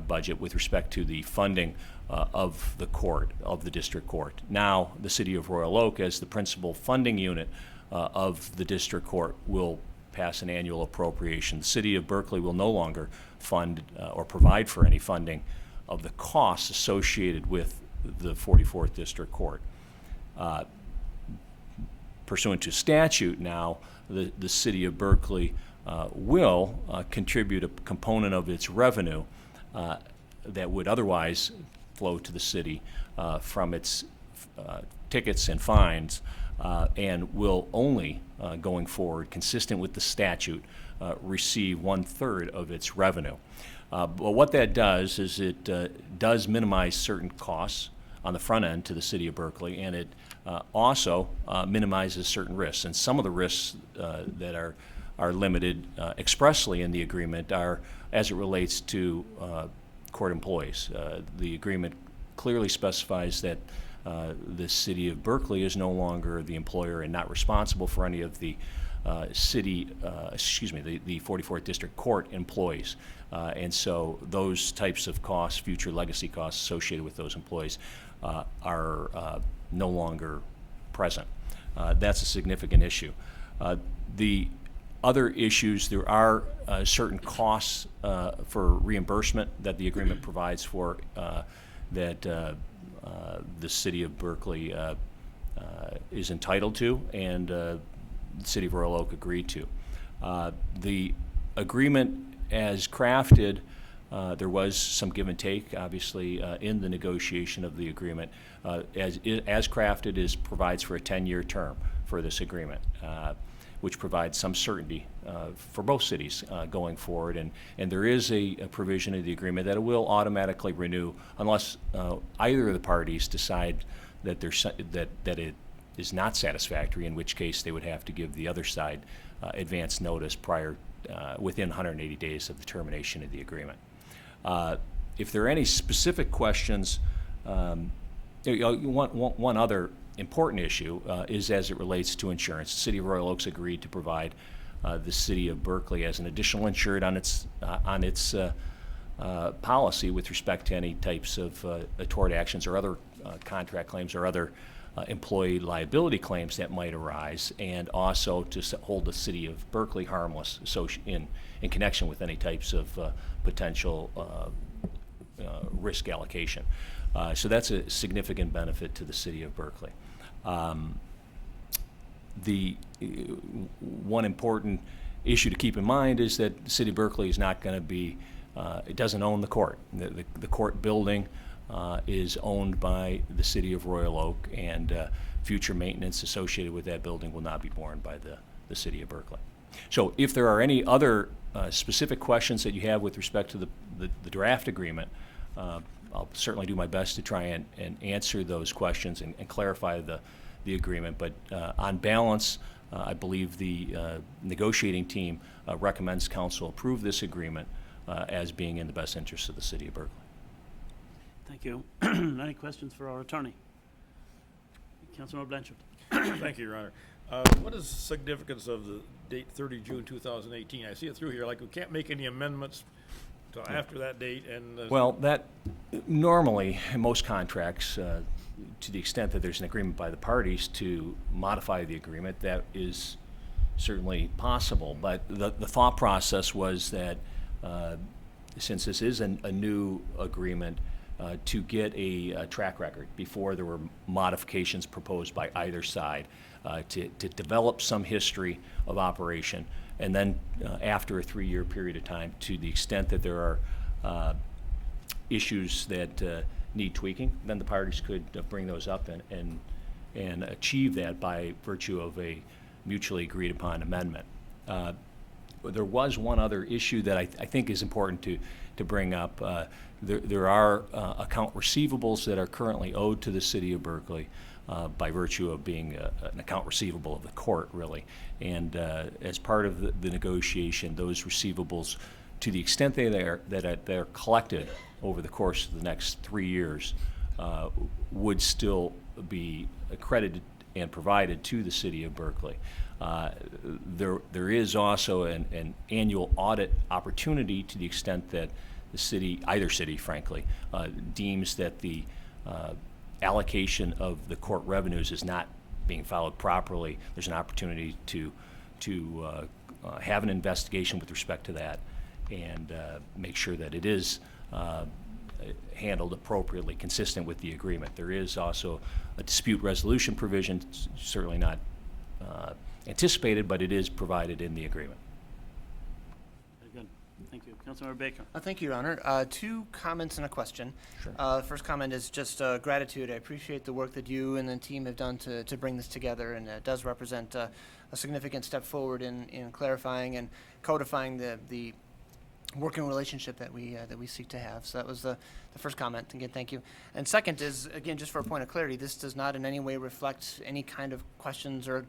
[SPEAKER 16] budget with respect to the funding of the court, of the district court. Now, the City of Royal Oak, as the principal funding unit of the district court, will pass an annual appropriation. The City of Berkeley will no longer fund or provide for any funding of the costs associated with the 44th District Court. Pursuant to statute now, the City of Berkeley will contribute a component of its revenue that would otherwise flow to the city from its tickets and fines, and will only, going forward, consistent with the statute, receive 1/3 of its revenue. But what that does is it does minimize certain costs on the front end to the City of Berkeley, and it also minimizes certain risks. And some of the risks that are limited expressly in the agreement are as it relates to court employees. The agreement clearly specifies that the City of Berkeley is no longer the employer and not responsible for any of the the 44th District Court employees. And so those types of costs, future legacy costs associated with those employees, are no longer present. That's a significant issue. The other issues, there are certain costs for reimbursement that the agreement provides for that the City of Berkeley is entitled to, and the City of Royal Oak agreed to. The agreement as crafted, there was some give and take, obviously, in the negotiation of the agreement. As crafted, provides for a 10-year term for this agreement, which provides some certainty for both cities going forward. And there is a provision of the agreement that it will automatically renew unless either of the parties decide that it is not satisfactory, in which case they would have to give the other side advance notice within 180 days of the termination of the agreement. If there are any specific questions, one other important issue is as it relates to insurance. The City of Royal Oaks agreed to provide the City of Berkeley as an additional insured on its policy with respect to any types of tort actions or other contract claims or other employee liability claims that might arise, and also to hold the City of Berkeley harmless in connection with any types of potential risk allocation. So that's a significant benefit to the City of Berkeley. The one important issue to keep in mind is that the City of Berkeley is not going to be, it doesn't own the court. The court building is owned by the City of Royal Oak, and future maintenance associated with that building will not be borne by the City of Berkeley. So if there are any other specific questions that you have with respect to the draft agreement, I'll certainly do my best to try and answer those questions and clarify the agreement. But on balance, I believe the negotiating team recommends council approve this agreement as being in the best interest of the city of Berkeley.
[SPEAKER 1] Thank you. Any questions for our attorney? Councilmember Blanchard.
[SPEAKER 3] Thank you, Your Honor. What is the significance of the date 30 June 2018? I see it through here, like we can't make any amendments till after that date, and...
[SPEAKER 16] Well, that, normally, in most contracts, to the extent that there's an agreement by the parties to modify the agreement, that is certainly possible. But the thought process was that since this is a new agreement, to get a track record before there were modifications proposed by either side, to develop some history of operation, and then after a 3-year period of time, to the extent that there are issues that need tweaking, then the parties could bring those up and achieve that by virtue of a mutually agreed upon amendment. There was one other issue that I think is important to bring up. There are account receivables that are currently owed to the city of Berkeley by virtue of being an account receivable of the court, really. And as part of the negotiation, those receivables, to the extent they're collected over the course of the next 3 years, would still be accredited and provided to the city of Berkeley. There is also an annual audit opportunity to the extent that the city, either city, frankly, deems that the allocation of the court revenues is not being followed properly. There's an opportunity to have an investigation with respect to that and make sure that it is handled appropriately, consistent with the agreement. There is also a dispute resolution provision, certainly not anticipated, but it is provided in the agreement.
[SPEAKER 1] Very good. Thank you. Councilmember Baker.
[SPEAKER 8] Thank you, Your Honor. 2 comments and a question. Sure. First comment is just gratitude. I appreciate the work that you and the team have done to bring this together, and it does represent a significant step forward in clarifying and codifying the working relationship that we seek to have. So that was the first comment. Again, thank you. And second is, again, just for a point of clarity, this does not in any way reflect any kind of questions or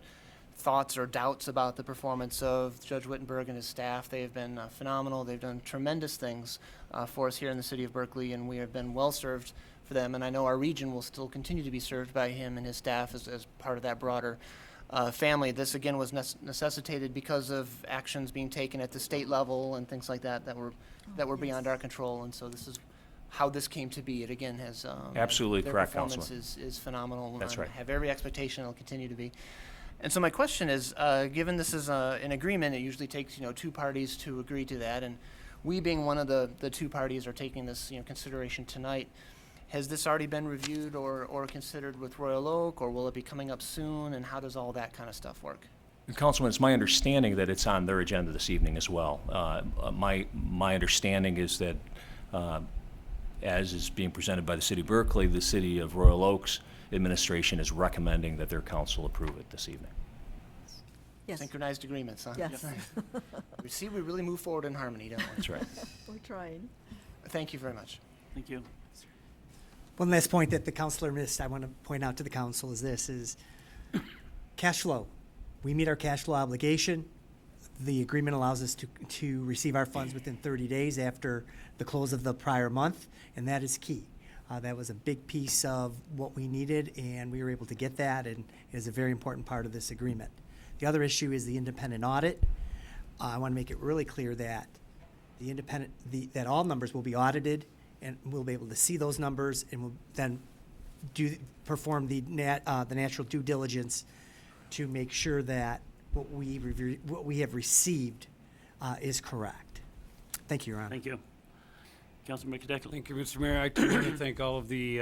[SPEAKER 8] thoughts or doubts about the performance of Judge Wittenberg and his staff. They have been phenomenal. They've done tremendous things for us here in the city of Berkeley, and we have been well served for them. And I know our region will still continue to be served by him and his staff as part of that broader family. This again was necessitated because of actions being taken at the state level and things like that that were beyond our control. And so this is how this came to be. It again has
[SPEAKER 16] absolutely
[SPEAKER 8] their
[SPEAKER 16] correct,
[SPEAKER 8] performance
[SPEAKER 16] Councilman.
[SPEAKER 8] is phenomenal.
[SPEAKER 16] That's right.
[SPEAKER 8] I have every expectation it'll continue to be. And so my question is, given this is an agreement, it usually takes 2 parties to agree to that, and we being one of the 2 parties are taking this consideration tonight. Has this already been reviewed or considered with Royal Oak, or will it be coming up soon? And how does all that kind of stuff work?
[SPEAKER 16] Councilman, it's my understanding that it's on their agenda this evening as well. My understanding is that, as is being presented by the City of Berkeley, the City of Royal Oaks administration is recommending that their council approve it this evening.
[SPEAKER 7] Yes.
[SPEAKER 8] Synchronized agreements, huh?
[SPEAKER 7] Yes.
[SPEAKER 8] We see we really move forward in harmony, don't we?
[SPEAKER 16] That's right.
[SPEAKER 7] We're trying.
[SPEAKER 8] Thank you very much.
[SPEAKER 1] Thank you.
[SPEAKER 17] One last point that the counselor missed, I want to point out to the council is cash flow. We meet our cash flow obligation. The agreement allows us to receive our funds within 30 days after the close of the prior month, and that is key. That was a big piece of what we needed, and we were able to get that, and it is a very important part of this agreement. The other issue is the independent audit. I want to make it really clear that that all numbers will be audited, and we'll be able to see those numbers, and we'll then perform the natural due diligence to make sure that what we have received is correct. Thank you, Your Honor.
[SPEAKER 1] Thank you. Councilman McDeckle.
[SPEAKER 11] Thank you, Mr. Mayor. I too want to thank all of the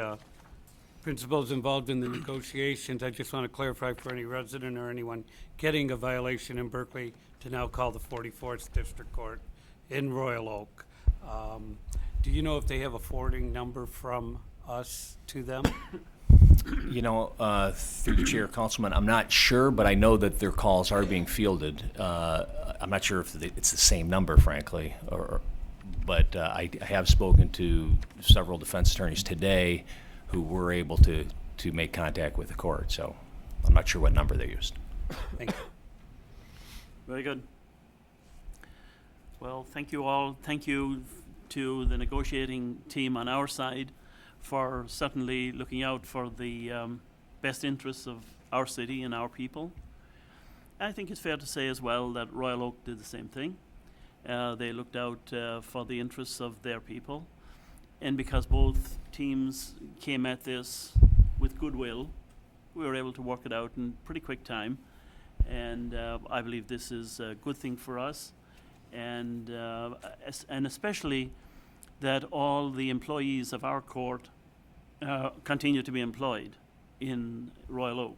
[SPEAKER 11] principals involved in the negotiations. I just want to clarify for any resident or anyone getting a violation in Berkeley to now call the 44th District Court in Royal Oak. Do you know if they have a forwarding number from us to them?
[SPEAKER 16] You know, through the chair, Councilman, I'm not sure, but I know that their calls are being fielded. I'm not sure if it's the same number, frankly, but I have spoken to several defense attorneys today who were able to make contact with the court, so I'm not sure what number they used.
[SPEAKER 11] Thank you.
[SPEAKER 1] Very good. Well, thank you all. Thank you to the negotiating team on our side for certainly looking out for the best interests of our city and our people. I think it's fair to say as well that Royal Oak did the same thing. They looked out for the interests of their people. And because both teams came at this with goodwill, we were able to work it out in pretty quick time. And I believe this is a good thing for us. And especially that all the employees of our court continue to be employed in Royal Oak.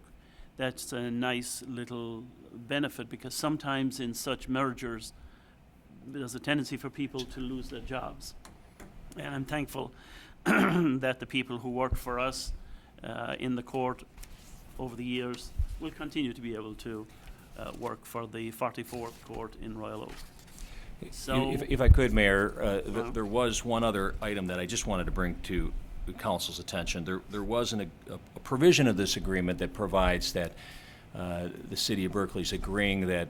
[SPEAKER 1] That's a nice little benefit, because sometimes in such mergers there's a tendency for people to lose their jobs. And I'm thankful that the people who work for us in the court over the years will continue to be able to work for the 44th Court in Royal Oak. So,
[SPEAKER 16] if I could, Mayor, there was one other item that I just wanted to bring to the council's attention. There was a provision of this agreement that provides that the city of Berkeley is agreeing that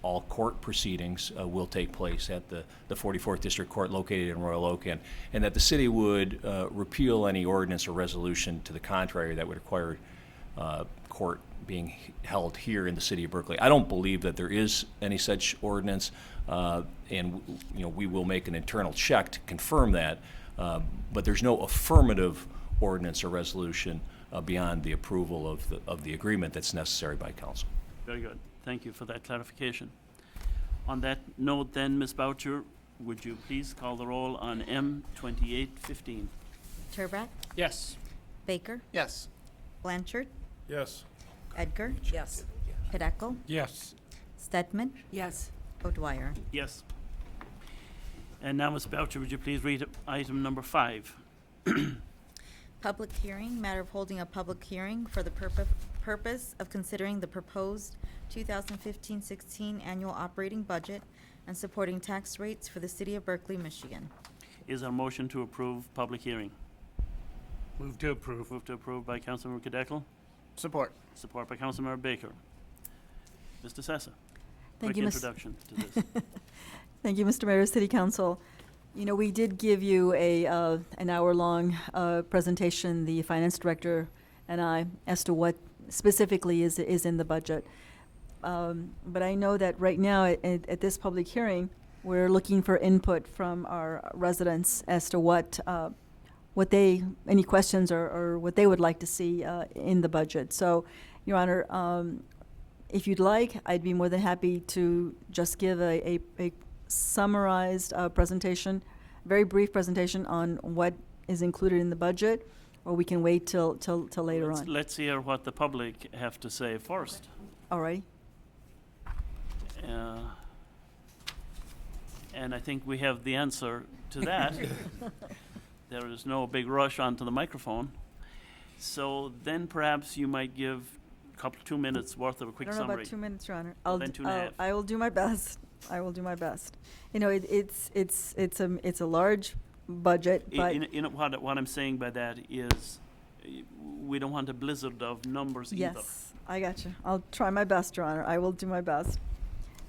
[SPEAKER 16] all court proceedings will take place at the 44th District Court located in Royal Oak, and that the city would repeal any ordinance or resolution to the contrary that would require court being held here in the city of Berkeley. I don't believe that there is any such ordinance, and we will make an internal check to confirm that, but there's no affirmative ordinance or resolution beyond the approval of the agreement that's necessary by council.
[SPEAKER 1] very good. Thank you for that clarification. On that note then, Ms. Boucher, would you please call the roll on M 2815?
[SPEAKER 2] Turbrack,
[SPEAKER 15] Yes.
[SPEAKER 2] Baker,
[SPEAKER 8] Yes.
[SPEAKER 2] Blanchard,
[SPEAKER 3] Yes.
[SPEAKER 2] Edgar,
[SPEAKER 10] Yes.
[SPEAKER 2] Hideko,
[SPEAKER 11] Yes.
[SPEAKER 2] Stedman,
[SPEAKER 10] Yes.
[SPEAKER 2] O'Dwyer.
[SPEAKER 1] Yes. And now, Ms. Boucher, would you please read item number 5?
[SPEAKER 2] Public hearing, matter of holding a public hearing for the purpose of considering the proposed 2015-16 annual operating budget and supporting tax rates for the city of Berkeley, Michigan.
[SPEAKER 1] Is there a motion to approve public hearing?
[SPEAKER 11] Move to approve.
[SPEAKER 1] Move to approve by Councilmember Cadecle,
[SPEAKER 8] Support.
[SPEAKER 1] support by Councilmember Baker. Mr. Sessa,
[SPEAKER 7] Thank
[SPEAKER 1] quick
[SPEAKER 7] you, Ms.
[SPEAKER 1] introduction to this.
[SPEAKER 7] Thank you, Mr. Mayor, City Council. You know, we did give you an hour-long presentation, the finance director and I, as to what specifically is in the budget. But I know that right now at this public hearing, we're looking for input from our residents as to any questions or what they would like to see in the budget. So, Your Honor, if you'd like, I'd be more than happy to just give a summarized presentation, very brief presentation on what is included in the budget, or we can wait till later on.
[SPEAKER 1] Let's hear what the public have to say first.
[SPEAKER 7] All right.
[SPEAKER 1] And I think we have the answer to that. There is no big rush onto the microphone. So then perhaps you might give a couple, 2 minutes worth of a quick
[SPEAKER 7] I don't know
[SPEAKER 1] summary.
[SPEAKER 7] about 2 minutes, Your Honor.
[SPEAKER 1] Well, then 2.5.
[SPEAKER 7] I will do my best. I will do my best. You know, it's a large budget, but
[SPEAKER 1] You know what I'm saying by that is we don't want a blizzard of numbers either.
[SPEAKER 7] yes, I got you. I'll try my best, Your Honor. I will do my best.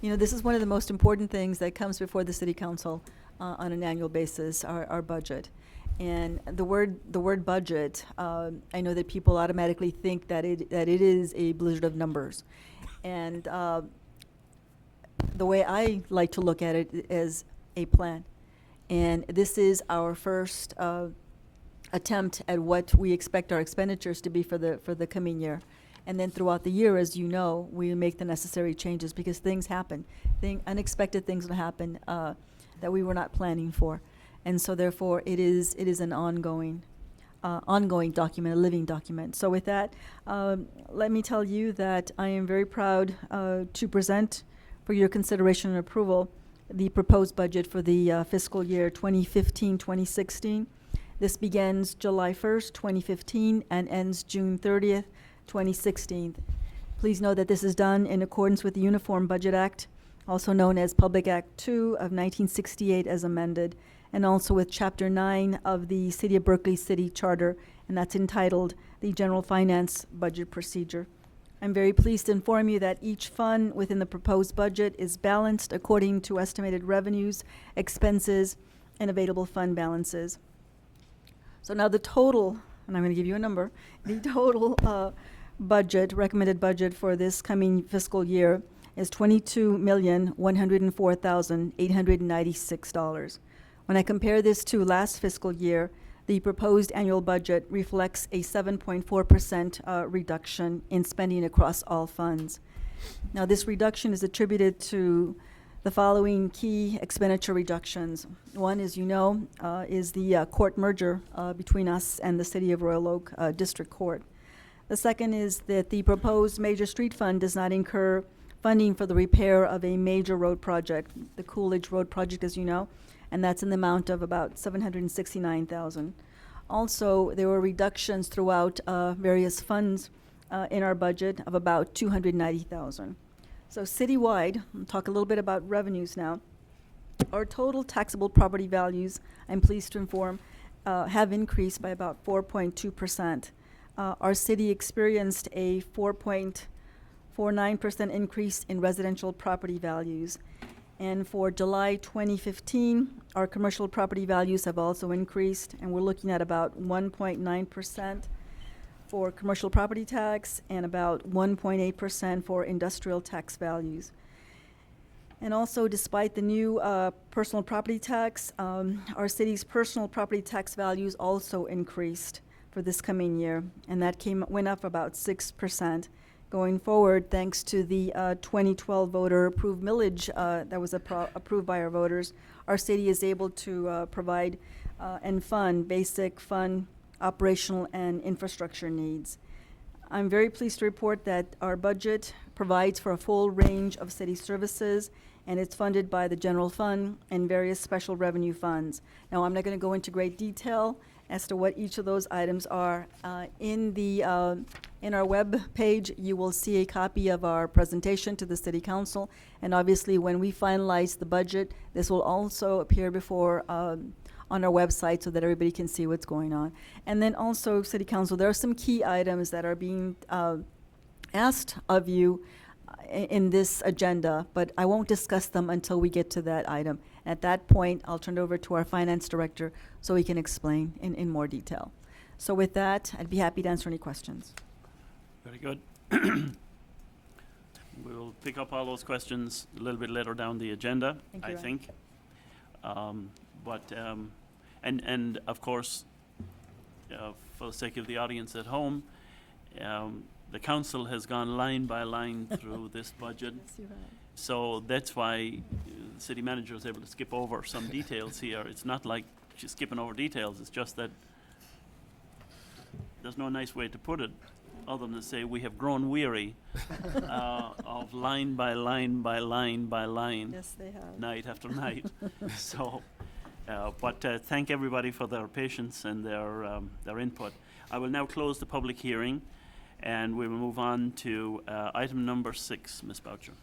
[SPEAKER 7] You know, this is one of the most important things that comes before the City Council on an annual basis, our budget. And the word budget, I know that people automatically think that it is a blizzard of numbers. And the way I like to look at it is a plan. And this is our first attempt at what we expect our expenditures to be for the coming year. And then throughout the year, as you know, we make the necessary changes because things happen. Unexpected things will happen that we were not planning for. And so therefore, it is an ongoing document, a living document. So with that, let me tell you that I am very proud to present for your consideration and approval the proposed budget for the fiscal year 2015-2016. This begins July 1st, 2015, and ends June 30th, 2016. Please note that this is done in accordance with the Uniform Budget Act, also known as Public Act 2 of 1968 as amended, and also with Chapter 9 of the City of Berkeley City Charter, and that's entitled the General Finance Budget Procedure. I'm very pleased to inform you that each fund within the proposed budget is balanced according to estimated revenues, expenses, and available fund balances. So now the total, and I'm going to give you a number, the total budget, recommended budget for this coming fiscal year is $22,104,896. When I compare this to last fiscal year, the proposed annual budget reflects a 7.4% reduction in spending across all funds. Now, this reduction is attributed to the following key expenditure reductions. One, as you know, is the court merger between us and the City of Royal Oak District Court. The second is that the proposed major street fund does not incur funding for the repair of a major road project, the Coolidge Road project, as you know, and that's in the amount of about $769,000. Also, there were reductions throughout various funds in our budget of about $290,000. So citywide, I'll talk a little bit about revenues now. Our total taxable property values, I'm pleased to inform, have increased by about 4.2%. Our city experienced a 4.49% increase in residential property values. And for July 2015, our commercial property values have also increased, and we're looking at about 1.9% for commercial property tax and about 1.8% for industrial tax values. And also, despite the new personal property tax, our city's personal property tax values also increased for this coming year, and that went up about 6%. Going forward, thanks to the 2012 voter-approved millage that was approved by our voters, our city is able to provide and fund basic fund operational and infrastructure needs. I'm very pleased to report that our budget provides for a full range of city services, and it's funded by the general fund and various special revenue funds. Now, I'm not going to go into great detail as to what each of those items are. In our web page, you will see a copy of our presentation to the City Council, and obviously when we finalize the budget, this will also appear before on our website so that everybody can see what's going on. And then also, City Council, there are some key items that are being asked of you in this agenda, but I won't discuss them until we get to that item. At that point, I'll turn it over to our Finance Director so he can explain in more detail. So with that, I'd be happy to answer any questions.
[SPEAKER 1] Very good. We'll pick up all those questions a little bit later down the agenda,
[SPEAKER 7] Thank you,
[SPEAKER 1] I
[SPEAKER 7] Ryan.
[SPEAKER 1] think. And of course, for the sake of the audience at home, the council has gone line by line through this budget.
[SPEAKER 7] Yes, you're right.
[SPEAKER 1] So that's why the city manager is able to skip over some details here. It's not like she's skipping over details, it's just that there's no nice way to put it other than to say we have grown weary of line by line by line by line.
[SPEAKER 7] Yes, they have.
[SPEAKER 1] Night after night. So, but thank everybody for their patience and their input. I will now close the public hearing, and we will move on to item number 6, Ms. Boucher.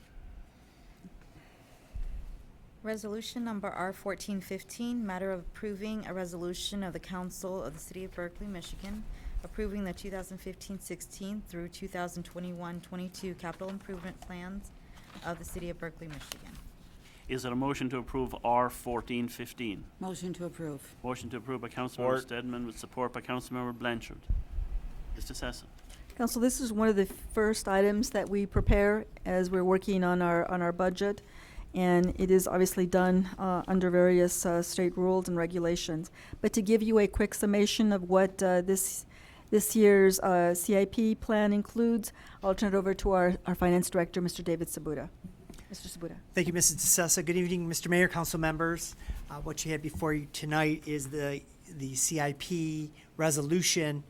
[SPEAKER 2] Resolution number R1415, matter of approving a resolution of the Council of the City of Berkeley, Michigan, approving the 2015-16 through 2021-22 capital improvement plans of the City of Berkeley, Michigan.
[SPEAKER 1] Is there a motion to approve R1415?
[SPEAKER 10] Motion to approve.
[SPEAKER 1] Motion to approve by Councilmember Stedman with support by Councilmember Blanchard. Mr. Sessa.
[SPEAKER 7] Council, this is one of the first items that we prepare as we're working on our budget, and it is obviously done under various state rules and regulations. But to give you a quick summation of what this year's CIP plan includes, I'll turn it over to our Finance Director, Mr. David Sabuda. Mr. Sabuda.
[SPEAKER 17] Thank you, Mrs. DeSessa. Good evening, Mr. Mayor, council members. What you have before you tonight is the CIP resolution.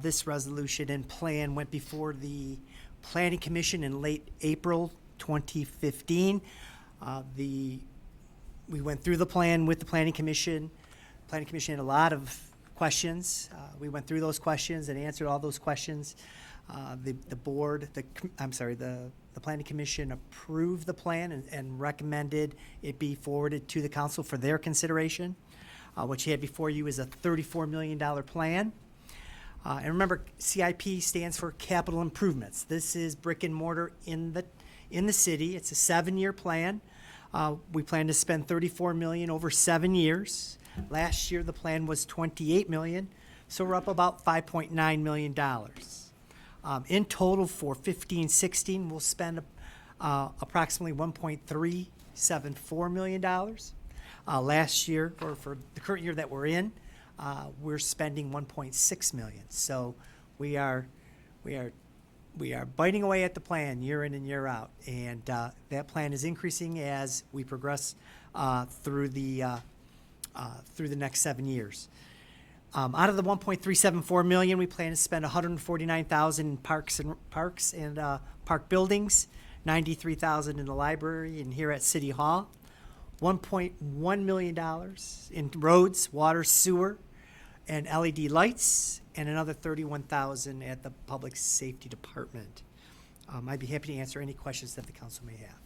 [SPEAKER 17] This resolution and plan went before the Planning Commission in late April 2015. We went through the plan with the Planning Commission. Planning Commission had a lot of questions. We went through those questions and answered all those questions. The board, the planning commission approved the plan and recommended it be forwarded to the council for their consideration. What you had before you is a $34 million plan. And remember, CIP stands for capital improvements. This is brick and mortar in the city. It's a 7-year plan. We plan to spend $34 million over 7 years. Last year, the plan was $28 million, so we're up about $5.9 million. In total for 15-16, we'll spend approximately $1.374 million. Last year, or for the current year that we're in, we're spending $1.6 million. So we are biting away at the plan year in and year out, and that plan is increasing as we progress through the next 7 years. Out of the $1.374 million, we plan to spend $149,000 in parks and park buildings, $93,000 in the library and here at City Hall, $1.1 million in roads, water, sewer, and LED lights, and another $31,000 at the Public Safety Department. I'd be happy to answer any questions that the council may have.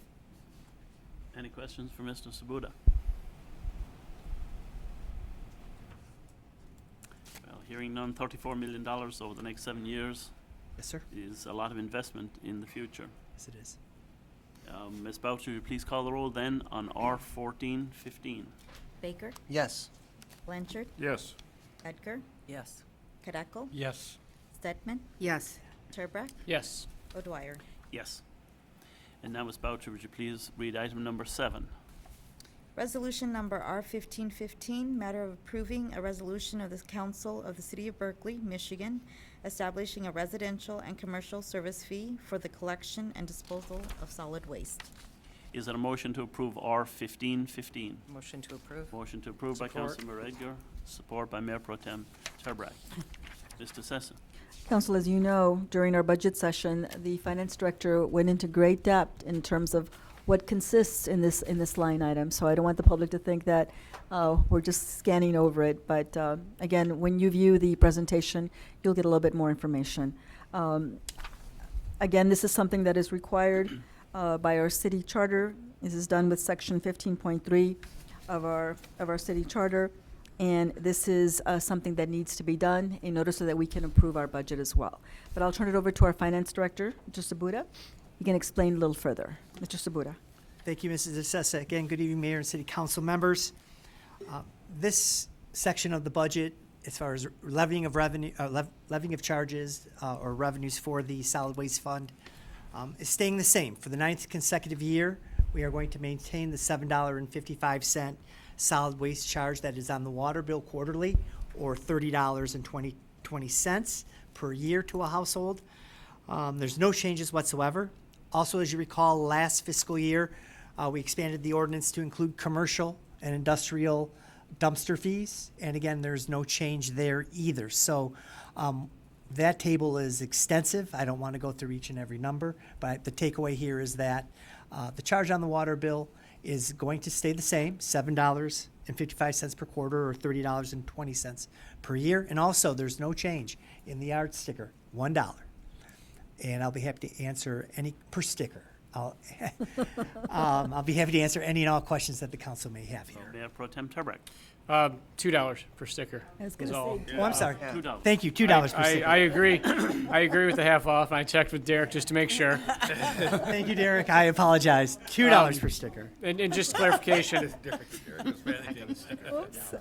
[SPEAKER 1] Any questions for Mr. Sabuda? Well, hearing none, $34 million over the next 7 years.
[SPEAKER 17] Yes, sir.
[SPEAKER 1] Is a lot of investment in the future.
[SPEAKER 17] Yes, it is.
[SPEAKER 1] Ms. Boucher, will you please call the roll then on R1415?
[SPEAKER 2] Baker,
[SPEAKER 8] Yes.
[SPEAKER 2] Blanchard,
[SPEAKER 3] Yes.
[SPEAKER 2] Edgar,
[SPEAKER 10] Yes.
[SPEAKER 2] Kadeco,
[SPEAKER 11] Yes.
[SPEAKER 2] Stedman,
[SPEAKER 10] Yes.
[SPEAKER 2] Turbrack,
[SPEAKER 15] Yes.
[SPEAKER 2] O'Dwyer.
[SPEAKER 1] Yes. And now, Ms. Boucher, would you please read item number 7?
[SPEAKER 2] Resolution number R1515, matter of approving a resolution of the Council of the City of Berkeley, Michigan, establishing a residential and commercial service fee for the collection and disposal of solid waste.
[SPEAKER 1] Is there a motion to approve R1515?
[SPEAKER 10] Motion to approve.
[SPEAKER 1] Motion to approve by
[SPEAKER 15] Support.
[SPEAKER 1] Councilmember Edgar, support by Mayor Pro Tem Turbrack. Mr. Sessa.
[SPEAKER 7] Council, as you know, during our budget session, the finance director went into great depth in terms of what consists in this line item. So I don't want the public to think that we're just scanning over it. But again, when you view the presentation, you'll get a little bit more information. Again, this is something that is required by our city charter. This is done with section 15.3 of our city charter. And this is something that needs to be done in order so that we can approve our budget as well. But I'll turn it over to our finance director, Mr. Sabuda. You can explain a little further. Mr. Sabuda.
[SPEAKER 17] Thank you, Mrs. Assessa. Again, good evening, Mayor and City Council members. This section of the budget, as far as levying of revenue, levying of charges or revenues for the solid waste fund, is staying the same. For the 9th consecutive year, we are going to maintain the $7.55 solid waste charge that is on the water bill quarterly, or $30.20 per year to a household. There's no changes whatsoever. Also, as you recall, last fiscal year, we expanded the ordinance to include commercial and industrial dumpster fees. And again, there's no change there either. So that table is extensive. I don't want to go through each and every number, but the takeaway here is that the charge on the water bill is going to stay the same, $7.55 per quarter, or $30.20 per year. And also, there's no change in the yard sticker, $1. And I'll be happy to answer any per sticker. I'll be happy to answer any and all questions that the council may have here.
[SPEAKER 1] Mayor Pro Tem Turbrack.
[SPEAKER 15] $2 per sticker.
[SPEAKER 7] I was
[SPEAKER 15] is
[SPEAKER 7] going to
[SPEAKER 15] all.
[SPEAKER 7] say,
[SPEAKER 17] Oh, I'm sorry.
[SPEAKER 1] $2.
[SPEAKER 17] Thank you, $2 per sticker.
[SPEAKER 15] I agree. I agree with the half off. I checked with Derek just to make sure.
[SPEAKER 17] Thank you, Derek. I apologize. $2 per sticker.
[SPEAKER 15] And just clarification.
[SPEAKER 7] oops.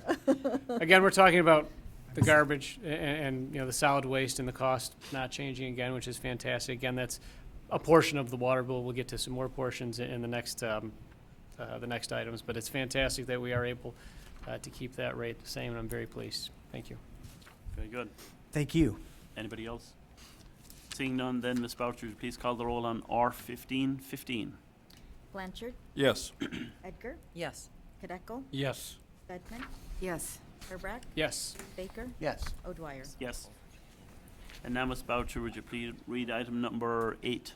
[SPEAKER 15] Again, we're talking about the garbage and the solid waste and the cost not changing again, which is fantastic. Again, that's a portion of the water bill. We'll get to some more portions in the next items, but it's fantastic that we are able to keep that rate the same, and I'm very pleased. Thank you.
[SPEAKER 1] Very good.
[SPEAKER 17] Thank you.
[SPEAKER 1] Anybody else? Seeing none, then, Ms. Boucher, would you please call the roll on R1515?
[SPEAKER 2] Blanchard,
[SPEAKER 3] Yes.
[SPEAKER 2] Edgar,
[SPEAKER 10] Yes.
[SPEAKER 2] Kadeco,
[SPEAKER 11] Yes.
[SPEAKER 2] Stedman,
[SPEAKER 10] Yes.
[SPEAKER 2] Turbrack,
[SPEAKER 15] Yes.
[SPEAKER 2] Baker,
[SPEAKER 8] Yes.
[SPEAKER 2] O'Dwyer.
[SPEAKER 1] Yes. And now, Ms. Boucher, would you please read item number 8?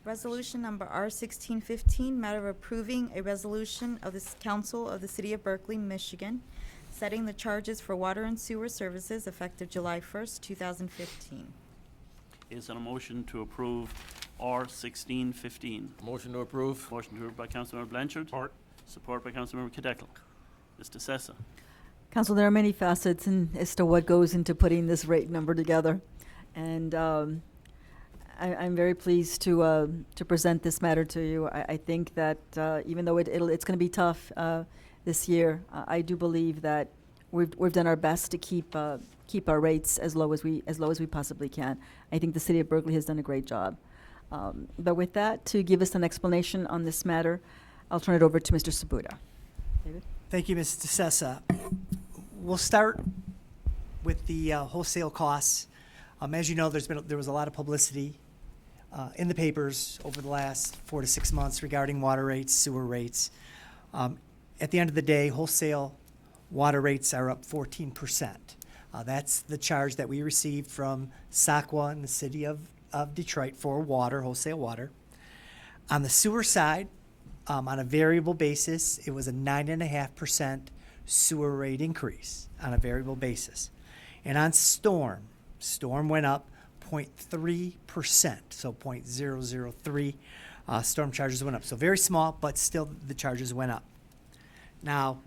[SPEAKER 2] Resolution number R1615, matter of approving a resolution of the Council of the City of Berkeley, Michigan, setting the charges for water and sewer services effective July 1st, 2015.
[SPEAKER 1] Is there a motion to approve R 1615?
[SPEAKER 3] Motion to approve.
[SPEAKER 1] Motion approved by Councilmember Blanchard. Support by Councilmember Cadeckel. Mr. Sessa.
[SPEAKER 7] Council, there are many facets as to what goes into putting this rate number together. And I'm very pleased to present this matter to you. I think that even though it's going to be tough this year, I do believe that we've done our best to keep our rates as low as we possibly can. I think the City of Berkeley has done a great job. But with that, to give us an explanation on this matter, I'll turn it over to Mr. Sabuda. David?
[SPEAKER 17] Thank you, Mr. Sessa. We'll start with the wholesale costs. As you know, there was a lot of publicity in the papers over the last 4 to 6 months regarding water rates, sewer rates. At the end of the day, wholesale water rates are up 14%. That's the charge that we received from SACWA and the City of Detroit for water, wholesale water. On the sewer side, on a variable basis, it was a 9.5% sewer rate increase on a variable basis. And on storm went up 0.3%, so 0.003. Storm charges went up. So very small, but still the charges went up. Now,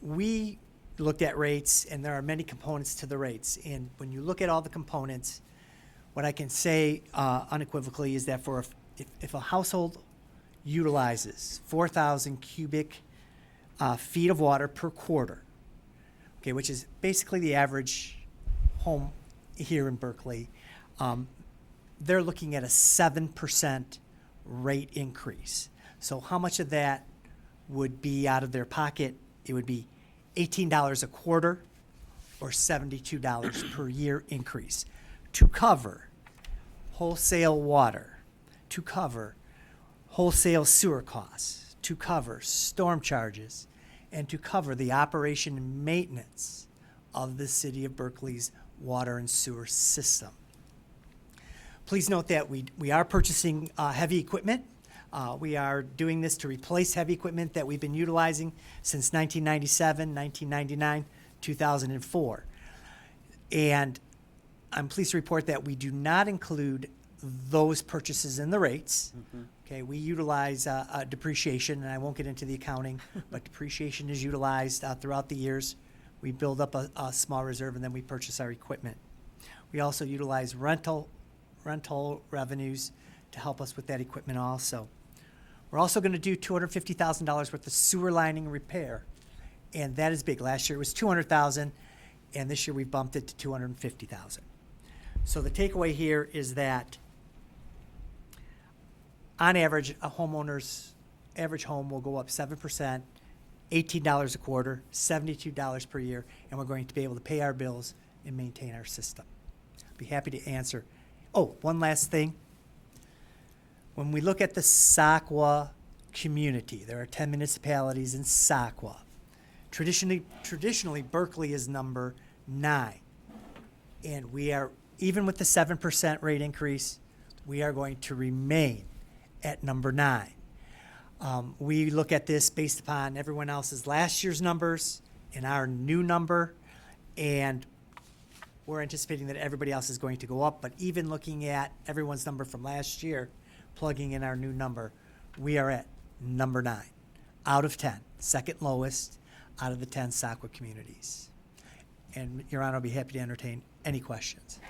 [SPEAKER 17] we looked at rates, and there are many components to the rates. And when you look at all the components, what I can say unequivocally is that if a household utilizes 4,000 cubic feet of water per quarter, okay, which is basically the average home here in Berkeley, they're looking at a 7% rate increase. So how much of that would be out of their pocket? It would be $18 a quarter or $72 per year increase to cover wholesale water, to cover wholesale sewer costs, to cover storm charges, and to cover the operation and maintenance of the City of Berkeley's water and sewer system. Please note that we are purchasing heavy equipment. We are doing this to replace heavy equipment that we've been utilizing since 1997, 1999, 2004. And I'm pleased to report that we do not include those purchases in the rates. Okay, we utilize depreciation, and I won't get into the accounting, but depreciation is utilized throughout the years. We build up a small reserve, and then we purchase our equipment. We also utilize rental revenues to help us with that equipment also. We're also going to do $250,000 worth of sewer lining repair, and that is big. Last year it was $200,000, and this year we bumped it to $250,000. So the takeaway here is that on average, a homeowner's average home will go up 7%, $18 a quarter, $72 per year, and we're going to be able to pay our bills and maintain our system. Be happy to answer. Oh, one last thing. When we look at the SACWA community, there are 10 municipalities in SACWA. Traditionally, Berkeley is number 9. And we are, even with the 7% rate increase, we are going to remain at number 9. We look at this based upon everyone else's last year's numbers and our new number, and we're anticipating that everybody else is going to go up. But even looking at everyone's number from last year, plugging in our new number, we are at number 9 out of 10, second lowest out of the 10 SACWA communities. And Your Honor, I'll be happy to entertain any questions.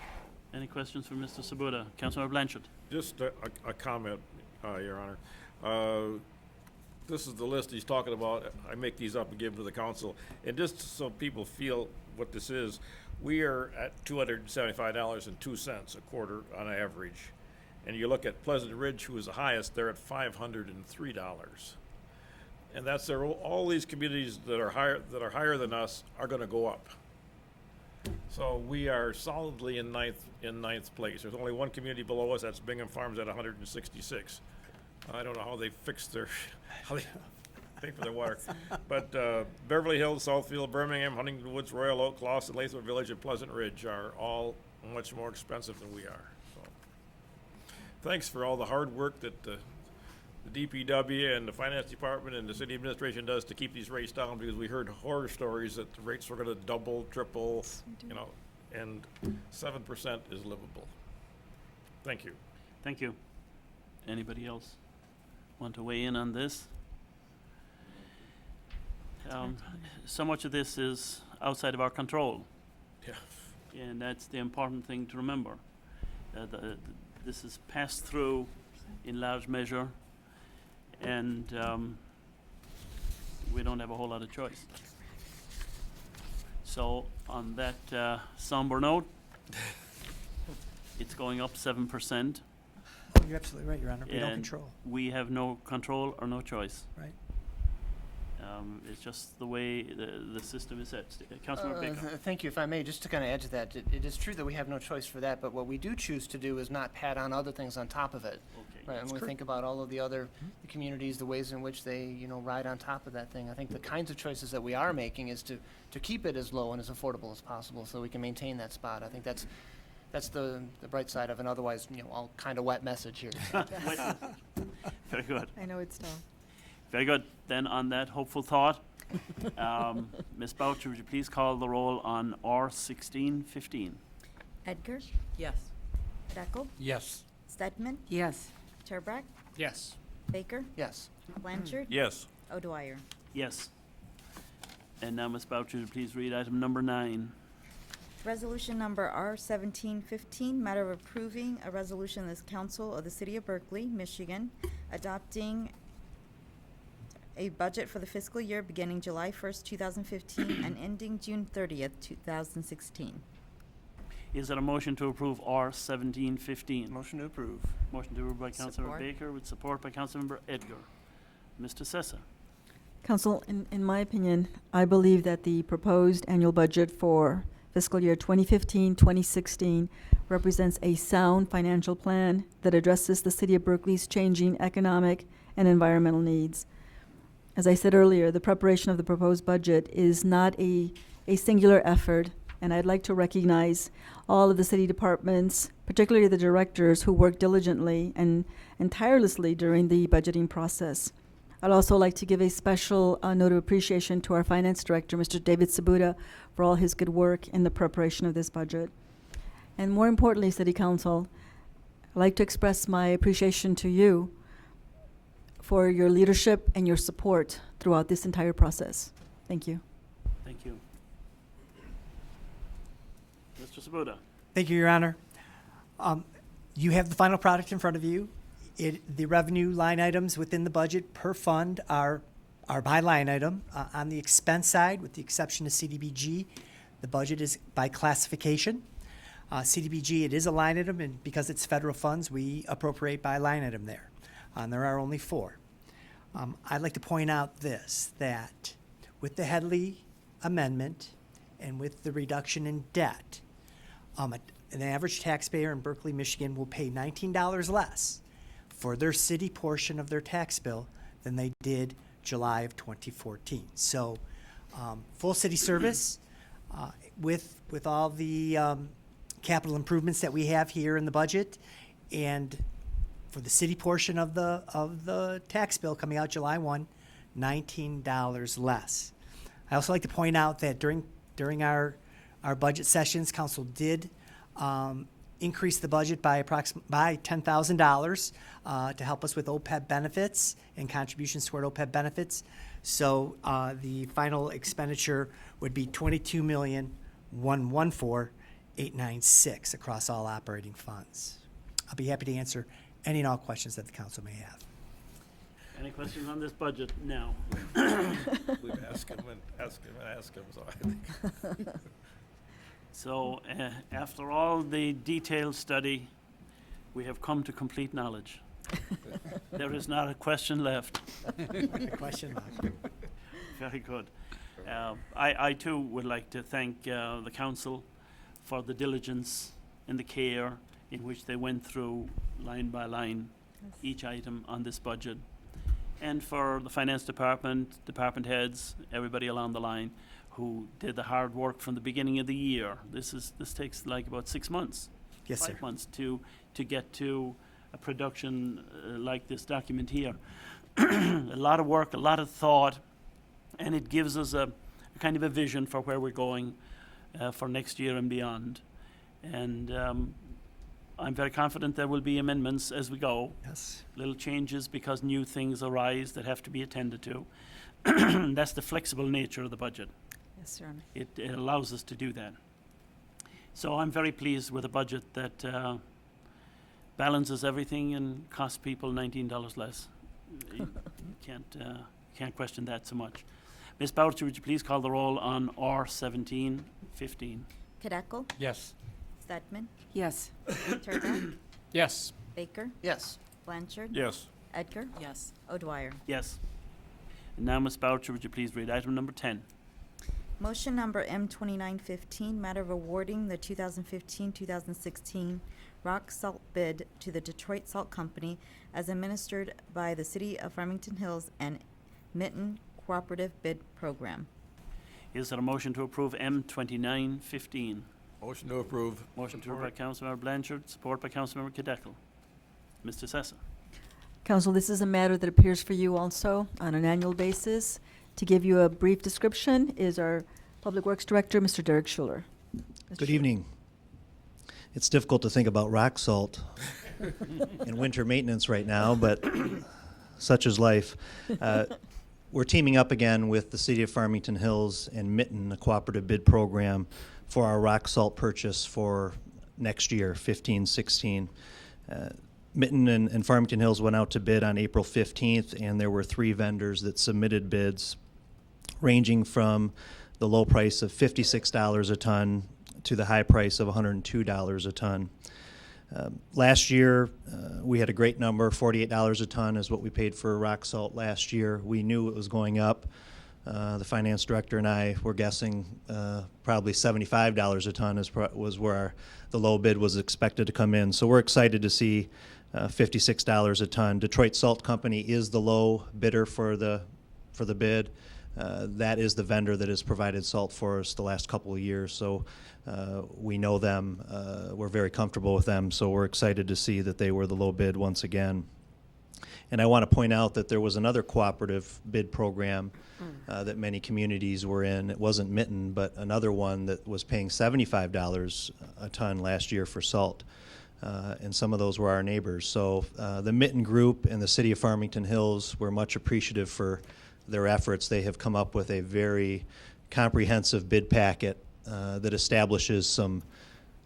[SPEAKER 1] Any questions for Mr. Sabuda? Councilmember Blanchard.
[SPEAKER 3] Just a comment, Your Honor. This is the list he's talking about. I make these up and give them to the council. And just so people feel what this is, we are at $275.02 a quarter on average. And you look at Pleasant Ridge, who is the highest, they're at $503. And that's all these communities that are higher than us are going to go up. So we are solidly in ninth place. There's only one community below us, that's Bingham Farms at 166. I don't know how they how they pay for their water. But Beverly Hills, Southfield, Birmingham, Huntington Woods, Royal Oak, Clawson, Lathrop Village, and Pleasant Ridge are all much more expensive than we are. So thanks for all the hard work that the DPW and the finance department and the city administration does to keep these rates down, because we heard horror stories that the rates were gonna double, triple, you know, and 7% is livable. Thank you.
[SPEAKER 1] Thank you. Anybody else want to weigh in on this? So much of this is outside of our control.
[SPEAKER 3] Yeah.
[SPEAKER 1] And that's the important thing to remember. This is passed through in large measure, and we don't have a whole lot of choice. So on that somber note, it's going up 7%.
[SPEAKER 17] Oh, you're absolutely right, Your Honor. We don't
[SPEAKER 1] and
[SPEAKER 17] control.
[SPEAKER 1] we have no control or no choice.
[SPEAKER 17] Right.
[SPEAKER 1] It's just the way the system is set. Councilmember Baker.
[SPEAKER 8] Thank you. If I may, just to kind of add to that, it is true that we have no choice for that, but what we do choose to do is not pat on other things on top of it.
[SPEAKER 1] Okay.
[SPEAKER 8] Right, and we think about all of the other the communities, the ways in which they, you know, ride on top of that thing. I think the kinds of choices that we are making is to keep it as low and as affordable as possible so we can maintain that spot. I think that's the bright side of an otherwise, you know, all kind of wet message here.
[SPEAKER 1] Very good.
[SPEAKER 2] I know it's tough.
[SPEAKER 1] Very good. Then on that hopeful thought, Ms. Boucher, would you please call the roll on R1615?
[SPEAKER 2] Edgar,
[SPEAKER 10] Yes.
[SPEAKER 2] Reckel,
[SPEAKER 11] Yes.
[SPEAKER 2] Stedman,
[SPEAKER 10] Yes.
[SPEAKER 2] Turbrack,
[SPEAKER 15] Yes.
[SPEAKER 2] Baker,
[SPEAKER 8] Yes.
[SPEAKER 2] Blanchard,
[SPEAKER 3] Yes.
[SPEAKER 2] O'Dwyer.
[SPEAKER 1] Yes. And now, Ms. Boucher, would you please read item number 9?
[SPEAKER 2] Resolution number R1715, matter of approving a resolution of this council of the city of Berkeley, Michigan, adopting a budget for the fiscal year beginning July 1st, 2015 and ending June 30th, 2016.
[SPEAKER 1] Is there a motion to approve R1715?
[SPEAKER 8] Motion to approve.
[SPEAKER 1] Motion to approve by Councilmember
[SPEAKER 10] Support.
[SPEAKER 1] Baker with support by Councilmember Edgar. Mr. Sessa.
[SPEAKER 7] Council, in my opinion, I believe that the proposed annual budget for fiscal year 2015-2016 represents a sound financial plan that addresses the city of Berkeley's changing economic and environmental needs. As I said earlier, the preparation of the proposed budget is not a singular effort, and I'd like to recognize all of the city departments, particularly the directors who worked diligently and tirelessly during the budgeting process. I'd also like to give a special note of appreciation to our finance director, Mr. David Sabuda, for all his good work in the preparation of this budget. And more importantly, City Council, I'd like to express my appreciation to you for your leadership and your support throughout this entire process. Thank you.
[SPEAKER 1] Thank you. Mr. Sabuda.
[SPEAKER 17] Thank you, Your Honor. You have the final product in front of you. The revenue line items within the budget per fund are by line item. On the expense side, with the exception of CDBG, the budget is by classification. CDBG, it is a line item, and because it's federal funds, we appropriate by line item there. There are only 4. I'd like to point out this, that with the Headley amendment and with the reduction in debt, an average taxpayer in Berkeley, Michigan will pay $19 less for their city portion of their tax bill than they did July of 2014. So full city service with all the capital improvements that we have here in the budget, and for the city portion of the tax bill coming out July 1, $19 less. I also like to point out that during our budget sessions, council did increase the budget by $10,000 to help us with OPEB benefits and contributions toward OPEB benefits. So the final expenditure would be $22,114,896 across all operating funds. I'll be happy to answer any and all questions that the council may have.
[SPEAKER 1] Any questions on this budget now?
[SPEAKER 3] We've asked him and asked him and asked him, so I think.
[SPEAKER 1] So after all the detailed study, we have come to complete knowledge. There is not a question left.
[SPEAKER 17] Question mark.
[SPEAKER 1] Very good. I too would like to thank the council for the diligence and the care in which they went through line by line each item on this budget, and for the finance department, department heads, everybody along the line who did the hard work from the beginning of the year. This takes like about 6 months.
[SPEAKER 17] Yes, sir.
[SPEAKER 1] 5 months to get to a production like this document here. A lot of work, a lot of thought, and it gives us a kind of a vision for where we're going for next year and beyond. And I'm very confident there will be amendments as we go.
[SPEAKER 17] Yes.
[SPEAKER 1] Little changes because new things arise that have to be attended to. That's the flexible nature of the budget.
[SPEAKER 2] Yes, Your Honor.
[SPEAKER 1] It allows us to do that. So I'm very pleased with a budget that balances everything and costs people $19 less. You can't question that so much. Ms. Boucher, would you please call the roll on R1715?
[SPEAKER 2] Kadeco?
[SPEAKER 11] Yes.
[SPEAKER 2] Stedman?
[SPEAKER 10] Yes.
[SPEAKER 2] Turbrack?
[SPEAKER 11] Yes.
[SPEAKER 2] Baker?
[SPEAKER 8] Yes.
[SPEAKER 2] Blanchard?
[SPEAKER 3] Yes.
[SPEAKER 2] Edgar?
[SPEAKER 10] Yes.
[SPEAKER 2] O'Dwyer?
[SPEAKER 1] Yes. And now, Ms. Boucher, would you please read item number 10?
[SPEAKER 2] Motion number M2915, matter of awarding the 2015-2016 rock salt bid to the Detroit Salt Company as administered by the City of Farmington Hills and Mitten Cooperative Bid Program.
[SPEAKER 1] Is there a motion to approve M2915?
[SPEAKER 3] Motion to approve.
[SPEAKER 1] Motion to approve by Councilmember Blanchard, support by Councilmember Kadeco. Mr. Sessa.
[SPEAKER 7] Council, this is a matter that appears for you also on an annual basis. To give you a brief description is our Public Works Director, Mr. Derek Schuler.
[SPEAKER 18] Good evening. It's difficult to think about rock salt and winter maintenance right now, but such is life. We're teaming up again with the City of Farmington Hills and Mitten, a cooperative bid program for our rock salt purchase for next year, 15-16. Mitten and Farmington Hills went out to bid on April 15th, and there were 3 vendors that submitted bids ranging from the low price of $56 a ton to the high price of $102 a ton. Last year, we had a great number. $48 a ton is what we paid for rock salt last year. We knew it was going up. The finance director and I were guessing probably $75 a ton was where the low bid was expected to come in. So we're excited to see $56 a ton. Detroit Salt Company is the low bidder for the bid. That is the vendor that has provided salt for us the last couple of years. So we know them. We're very comfortable with them. So we're excited to see that they were the low bid once again. And I want to point out that there was another cooperative bid program that many communities were in. It wasn't Mitten, but another one that was paying $75 a ton last year for salt. And some of those were our neighbors. So the Mitten Group and the City of Farmington Hills were much appreciative for their efforts. They have come up with a very comprehensive bid packet that establishes some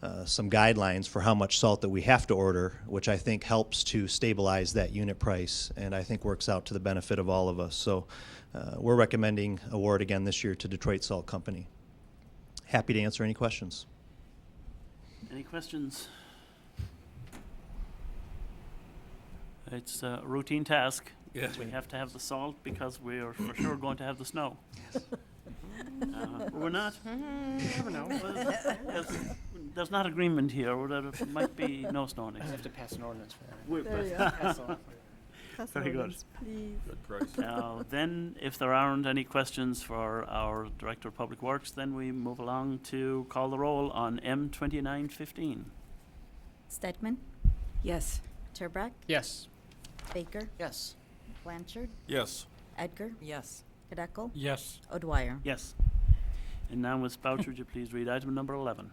[SPEAKER 18] guidelines for how much salt that we have to order, which I think helps to stabilize that unit price, and I think works out to the benefit of all of us. So we're recommending award again this year to Detroit Salt Company. Happy to answer any questions.
[SPEAKER 1] Any questions? It's a routine task.
[SPEAKER 11] Yes.
[SPEAKER 1] We have to have the salt because we are for sure going to have the snow. We're not?
[SPEAKER 8] Never know.
[SPEAKER 1] There's not agreement here, or there might be no snow next
[SPEAKER 8] I
[SPEAKER 1] year.
[SPEAKER 8] have to pass an ordinance for that.
[SPEAKER 7] There you
[SPEAKER 8] Pass on.
[SPEAKER 1] Very good.
[SPEAKER 7] Please.
[SPEAKER 3] Good price.
[SPEAKER 1] Now, then, if there aren't any questions for our Director of Public Works, then we move along to call the roll on M2915.
[SPEAKER 2] Stedman?
[SPEAKER 10] Yes.
[SPEAKER 2] Turbrack?
[SPEAKER 11] Yes.
[SPEAKER 2] Baker?
[SPEAKER 8] Yes.
[SPEAKER 2] Blanchard?
[SPEAKER 3] Yes.
[SPEAKER 2] Edgar?
[SPEAKER 10] Yes.
[SPEAKER 2] Kadeco?
[SPEAKER 11] Yes.
[SPEAKER 2] O'Dwyer?
[SPEAKER 1] Yes. And now, Ms. Boucher, would you please read item number 11?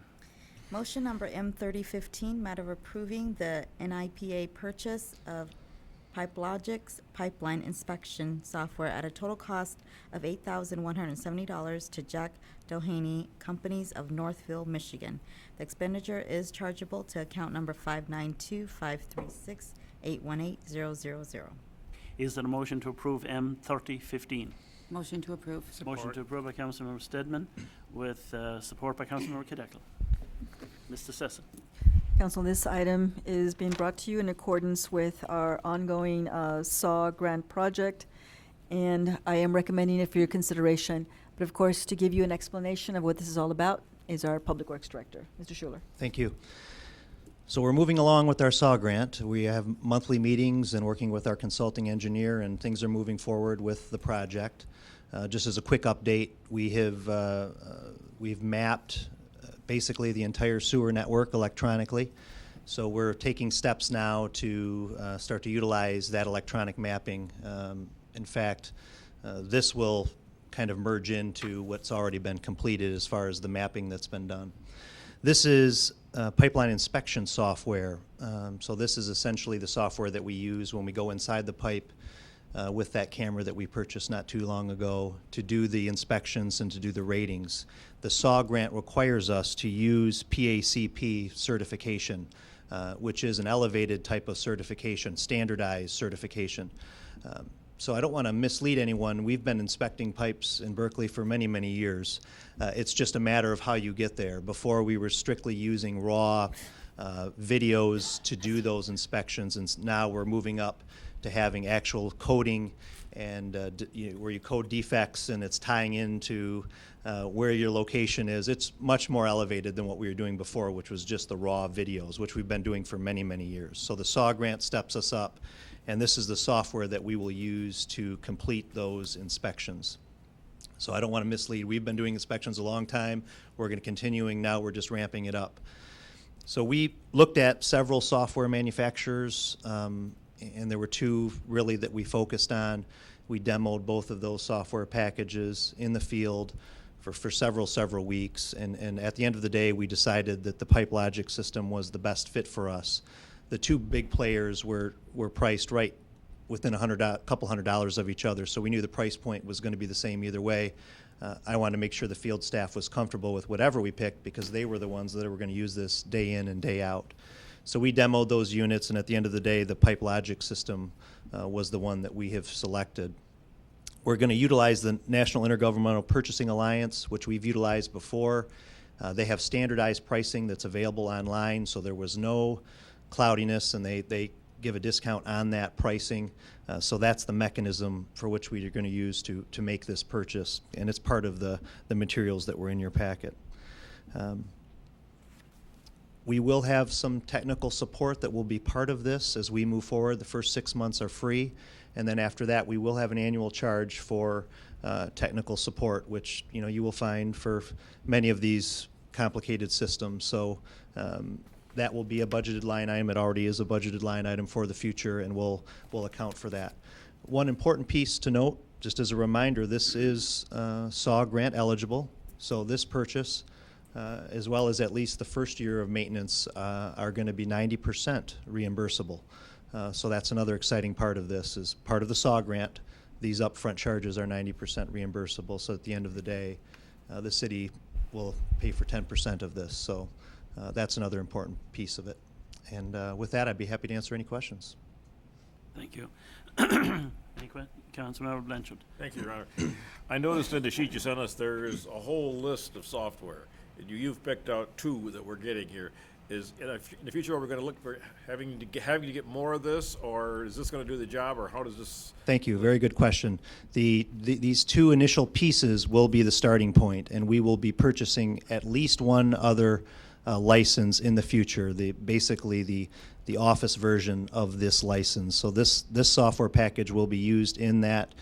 [SPEAKER 2] Motion number M3015, matter of approving the NIPA purchase of PipeLogix pipeline inspection software at a total cost of $8,170 to Jack Doheny Companies of Northville, Michigan. The expenditure is chargeable to account number 592-536-818000.
[SPEAKER 1] Is there a motion to approve M3015?
[SPEAKER 10] Motion to approve.
[SPEAKER 1] Motion to approve by Councilmember Stedman with support by Councilmember Kadeco. Mr. Sessa.
[SPEAKER 7] Council, this item is being brought to you in accordance with our ongoing SAW grant project, and I am recommending it for your consideration. But of course, to give you an explanation of what this is all about is our Public Works Director, Mr. Schuler.
[SPEAKER 18] Thank you. So we're moving along with our SAW grant. We have monthly meetings and working with our consulting engineer, and things are moving forward with the project. Just as a quick update, we've mapped basically the entire sewer network electronically, So we're taking steps now to start to utilize that electronic mapping. In fact, this will kind of merge into what's already been completed as far as the mapping that's been done. This is pipeline inspection software. So this is essentially the software that we use when we go inside the pipe with that camera that we purchased not too long ago to do the inspections and to do the ratings. The SAW grant requires us to use PACP certification, which is an elevated type of certification, standardized certification. So I don't want to mislead anyone. We've been inspecting pipes in Berkeley for many, many years. It's just a matter of how you get there. Before, we were strictly using raw videos to do those inspections, and now we're moving up to having actual coding and where you code defects and it's tying into where your location is. It's much more elevated than what we were doing before, which was just the raw videos, which we've been doing for many, many years. So the SAW grant steps us up, and this is the software that we will use to complete those inspections. So I don't want to mislead. We've been doing inspections a long time. We're going to continuing now. We're just ramping it up. So we looked at several software manufacturers, and there were two really that we focused on. We demoed both of those software packages in the field for several weeks, and at the end of the day, we decided that the PipeLogic system was the best fit for us. The two big players were priced right within a couple $100 of each other, so we knew the price point was going to be the same either way. I wanted to make sure the field staff was comfortable with whatever we picked because they were the ones that were going to use this day in and day out. So we demoed those units, and at the end of the day, the PipeLogic system was the one that we have selected. We're going to utilize the National Intergovernmental Purchasing Alliance, which we've utilized before. They have standardized pricing that's available online, so there was no cloudiness, and they give a discount on that pricing. So that's the mechanism for which we are going to use to make this purchase, and it's part of the materials that were in your packet. We will have some technical support that will be part of this as we move forward. The first 6 months are free, and then after that we will have an annual charge for technical support, which you will find for many of these complicated systems. So that will be a budgeted line item. It already is a budgeted line item for the future, and we'll account for that. One important piece to note, just as a reminder, this is SAW grant eligible, so this purchase as well as at least the first year of maintenance are going to be 90% reimbursable. So that's another exciting part of this. Is part of the SAW grant, these upfront charges are 90% reimbursable, so at the end of the day the city will pay for 10% of this. So that's another important piece of it. And with that, I'd be happy to answer any questions.
[SPEAKER 1] Thank you. Any questions? Councilmember Blanchard.
[SPEAKER 3] Thank you, Your Honor. I noticed in the sheet you sent us there is a whole list of software. And you've picked out two that we're getting here. Is in the future are we going to look for having to get more of this, or is this going to do the job, or how does this?
[SPEAKER 18] Thank you. Very good question. These two initial pieces will be the starting point, and we will be purchasing at least one other license in the future. Basically the office version of this license. So this software package will be used in that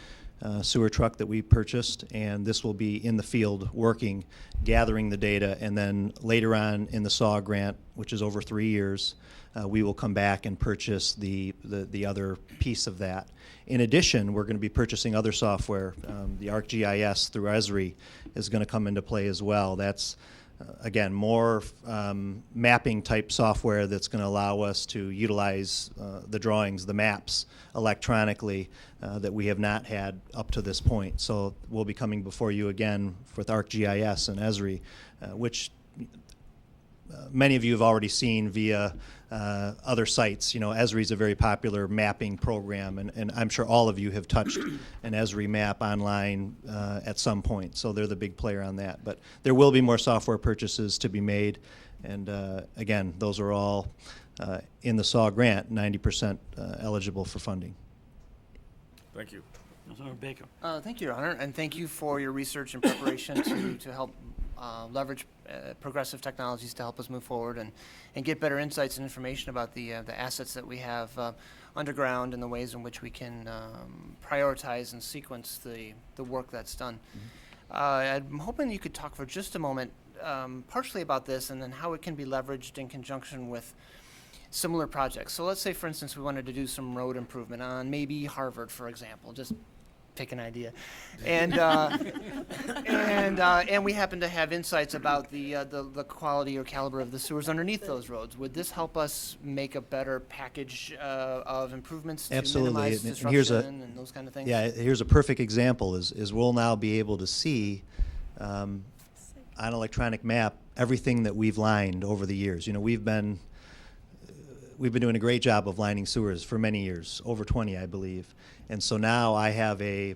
[SPEAKER 18] sewer truck that we purchased, and this will be in the field working, gathering the data, and then later on in the SAW grant, which is over 3 years, we will come back and purchase the other piece of that. In addition, we're going to be purchasing other software. The ArcGIS through Esri is going to come into play as well. That's again, more mapping type software that's going to allow us to utilize the drawings, the maps electronically that we have not had up to this point. So we'll be coming before you again with ArcGIS and Esri, which many of you have already seen via other sites. Esri is a very popular mapping program, and I'm sure all of you have touched an Esri map online at some point, so they're the big player on that. But there will be more software purchases to be made, and again, those are all in the SAW grant, 90% eligible for funding.
[SPEAKER 3] Thank you.
[SPEAKER 1] Councilmember Baker.
[SPEAKER 8] Thank you, Your Honor, and thank you for your research and preparation to help leverage progressive technologies to help us move forward and get better insights and information about the assets that we have underground and the ways in which we can prioritize and sequence the work that's done. I'm hoping you could talk for just a moment partially about this and then how it can be leveraged in conjunction with similar projects. So let's say, for instance, we wanted to do some road improvement on maybe Harvard, for example. Just pick an idea, and we happen to have insights about the quality or caliber of the sewers underneath those roads. Would this help us make a better package of improvements to
[SPEAKER 18] Absolutely.
[SPEAKER 8] minimize
[SPEAKER 18] And
[SPEAKER 8] disruption and those kind of things?
[SPEAKER 18] Yeah, here's a perfect example is we'll now be able to see on an electronic map everything that we've lined over the years. You know, we've been doing a great job of lining sewers for many years, over 20, I believe. And so now I have a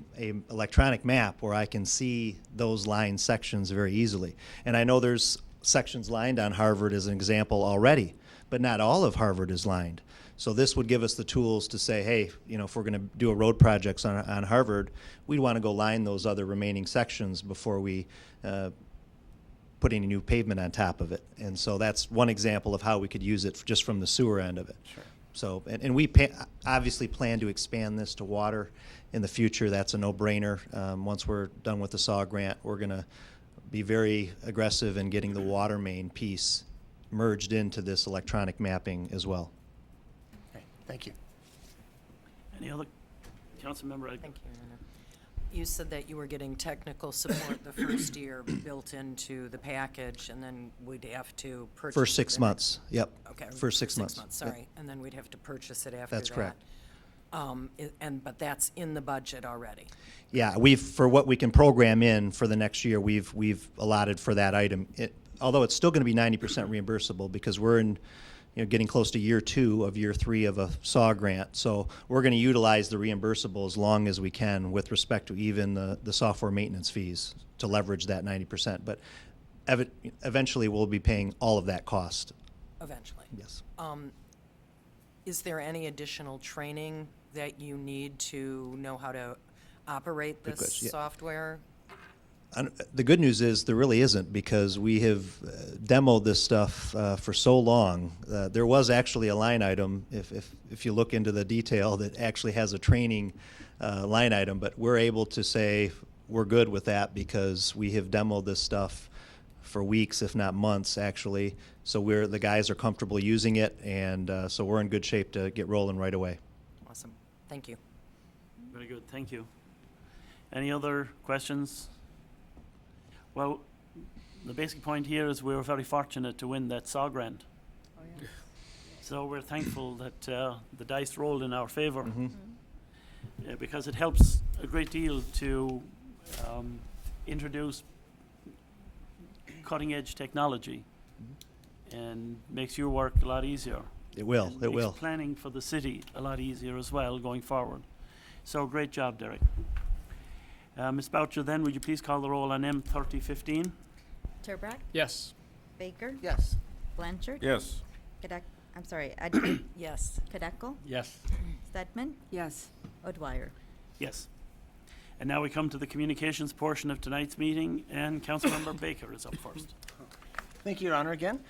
[SPEAKER 18] electronic map where I can see those lined sections very easily. And I know there's sections lined on Harvard as an example already, but not all of Harvard is lined. So this would give us the tools to say, hey, you know, if we're going to do a road projects on Harvard, we'd want to go line those other remaining sections before we put any new pavement on top of it. And so that's one example of how we could use it just from the sewer end of it.
[SPEAKER 8] Sure.
[SPEAKER 18] So, and we obviously plan to expand this to water in the future. That's a no-brainer. Once we're done with the SAW grant, we're going to be very aggressive in getting the water main piece merged into this electronic mapping as well.
[SPEAKER 8] Okay, thank you.
[SPEAKER 1] Any other council member?
[SPEAKER 10] Thank you, Your Honor. You said that you were getting technical support the first year built into the package, and then we'd have to purchase
[SPEAKER 18] First 6
[SPEAKER 10] it.
[SPEAKER 18] months, yep.
[SPEAKER 10] Okay.
[SPEAKER 18] First 6 months. Yep.
[SPEAKER 10] Sorry, and then we'd have to purchase it after
[SPEAKER 18] That's
[SPEAKER 10] that.
[SPEAKER 18] correct.
[SPEAKER 10] But that's in the budget already.
[SPEAKER 18] Yeah, for what we can program in for the next year, we've allotted for that item. Although it's still going to be 90% reimbursable because we're in, getting close to year 2 of year 3 of a SAW grant. So we're going to utilize the reimbursable as long as we can with respect to even the software maintenance fees to leverage that 90%. But eventually we'll be paying all of that cost.
[SPEAKER 10] Eventually.
[SPEAKER 18] Yes.
[SPEAKER 10] Is there any additional training that you need to know how to operate
[SPEAKER 18] Good
[SPEAKER 10] this
[SPEAKER 18] question, yeah.
[SPEAKER 10] software?
[SPEAKER 18] The good news is there really isn't because we have demoed this stuff for so long. There was actually a line item, if you look into the detail, that actually has a training line item, but we're able to say we're good with that because we have demoed this stuff for weeks, if not months, actually. So the guys are comfortable using it, and so we're in good shape to get rolling right away.
[SPEAKER 10] Awesome. Thank you.
[SPEAKER 1] Very good, thank you. Any other questions? Well, the basic point here is we were very fortunate to win that SAW grant.
[SPEAKER 2] Oh, yeah.
[SPEAKER 1] So we're thankful that the dice rolled in our favor
[SPEAKER 18] Mhm.
[SPEAKER 1] because it helps a great deal to introduce cutting-edge technology and makes your work a lot easier.
[SPEAKER 18] It will,
[SPEAKER 1] And
[SPEAKER 18] it
[SPEAKER 1] makes
[SPEAKER 18] will.
[SPEAKER 1] planning for the city a lot easier as well going forward. So great job, Derek. Ms. Boucher, then, would you please call the roll on M3015?
[SPEAKER 2] Turbrack,
[SPEAKER 15] Yes.
[SPEAKER 2] Baker,
[SPEAKER 8] Yes.
[SPEAKER 2] Blanchard.
[SPEAKER 3] Yes.
[SPEAKER 2] Adjei,
[SPEAKER 10] Yes.
[SPEAKER 2] Kadeco,
[SPEAKER 11] Yes.
[SPEAKER 2] Stedman,
[SPEAKER 10] Yes.
[SPEAKER 2] O'Dwyer.
[SPEAKER 1] Yes. And now we come to the communications portion of tonight's meeting, and Councilmember Baker is up first.
[SPEAKER 8] Thank you, Your Honor, again.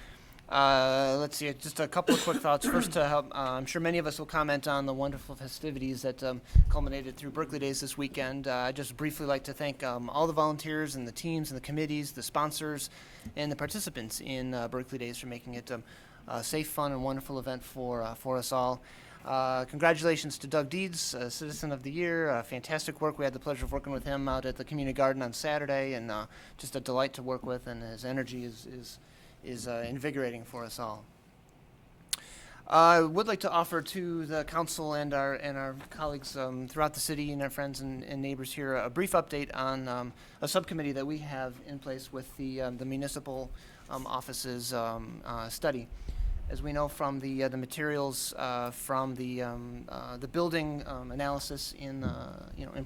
[SPEAKER 8] Let's see, just a couple of quick thoughts. First, to help, I'm sure many of us will comment on the wonderful festivities that culminated through Berkeley Days this weekend. I'd just briefly like to thank all the volunteers and the teams and the committees, the sponsors, and the participants in Berkeley Days for making it a safe, fun, and wonderful event for us all. Congratulations to Doug Deeds, Citizen of the Year. Fantastic work. We had the pleasure of working with him out at the community garden on Saturday, and just a delight to work with, and his energy is invigorating for us all. I would like to offer to the council and our colleagues throughout the city and our friends and neighbors here a brief update on a subcommittee that we have in place with the municipal offices study. As we know from the materials from the building analysis in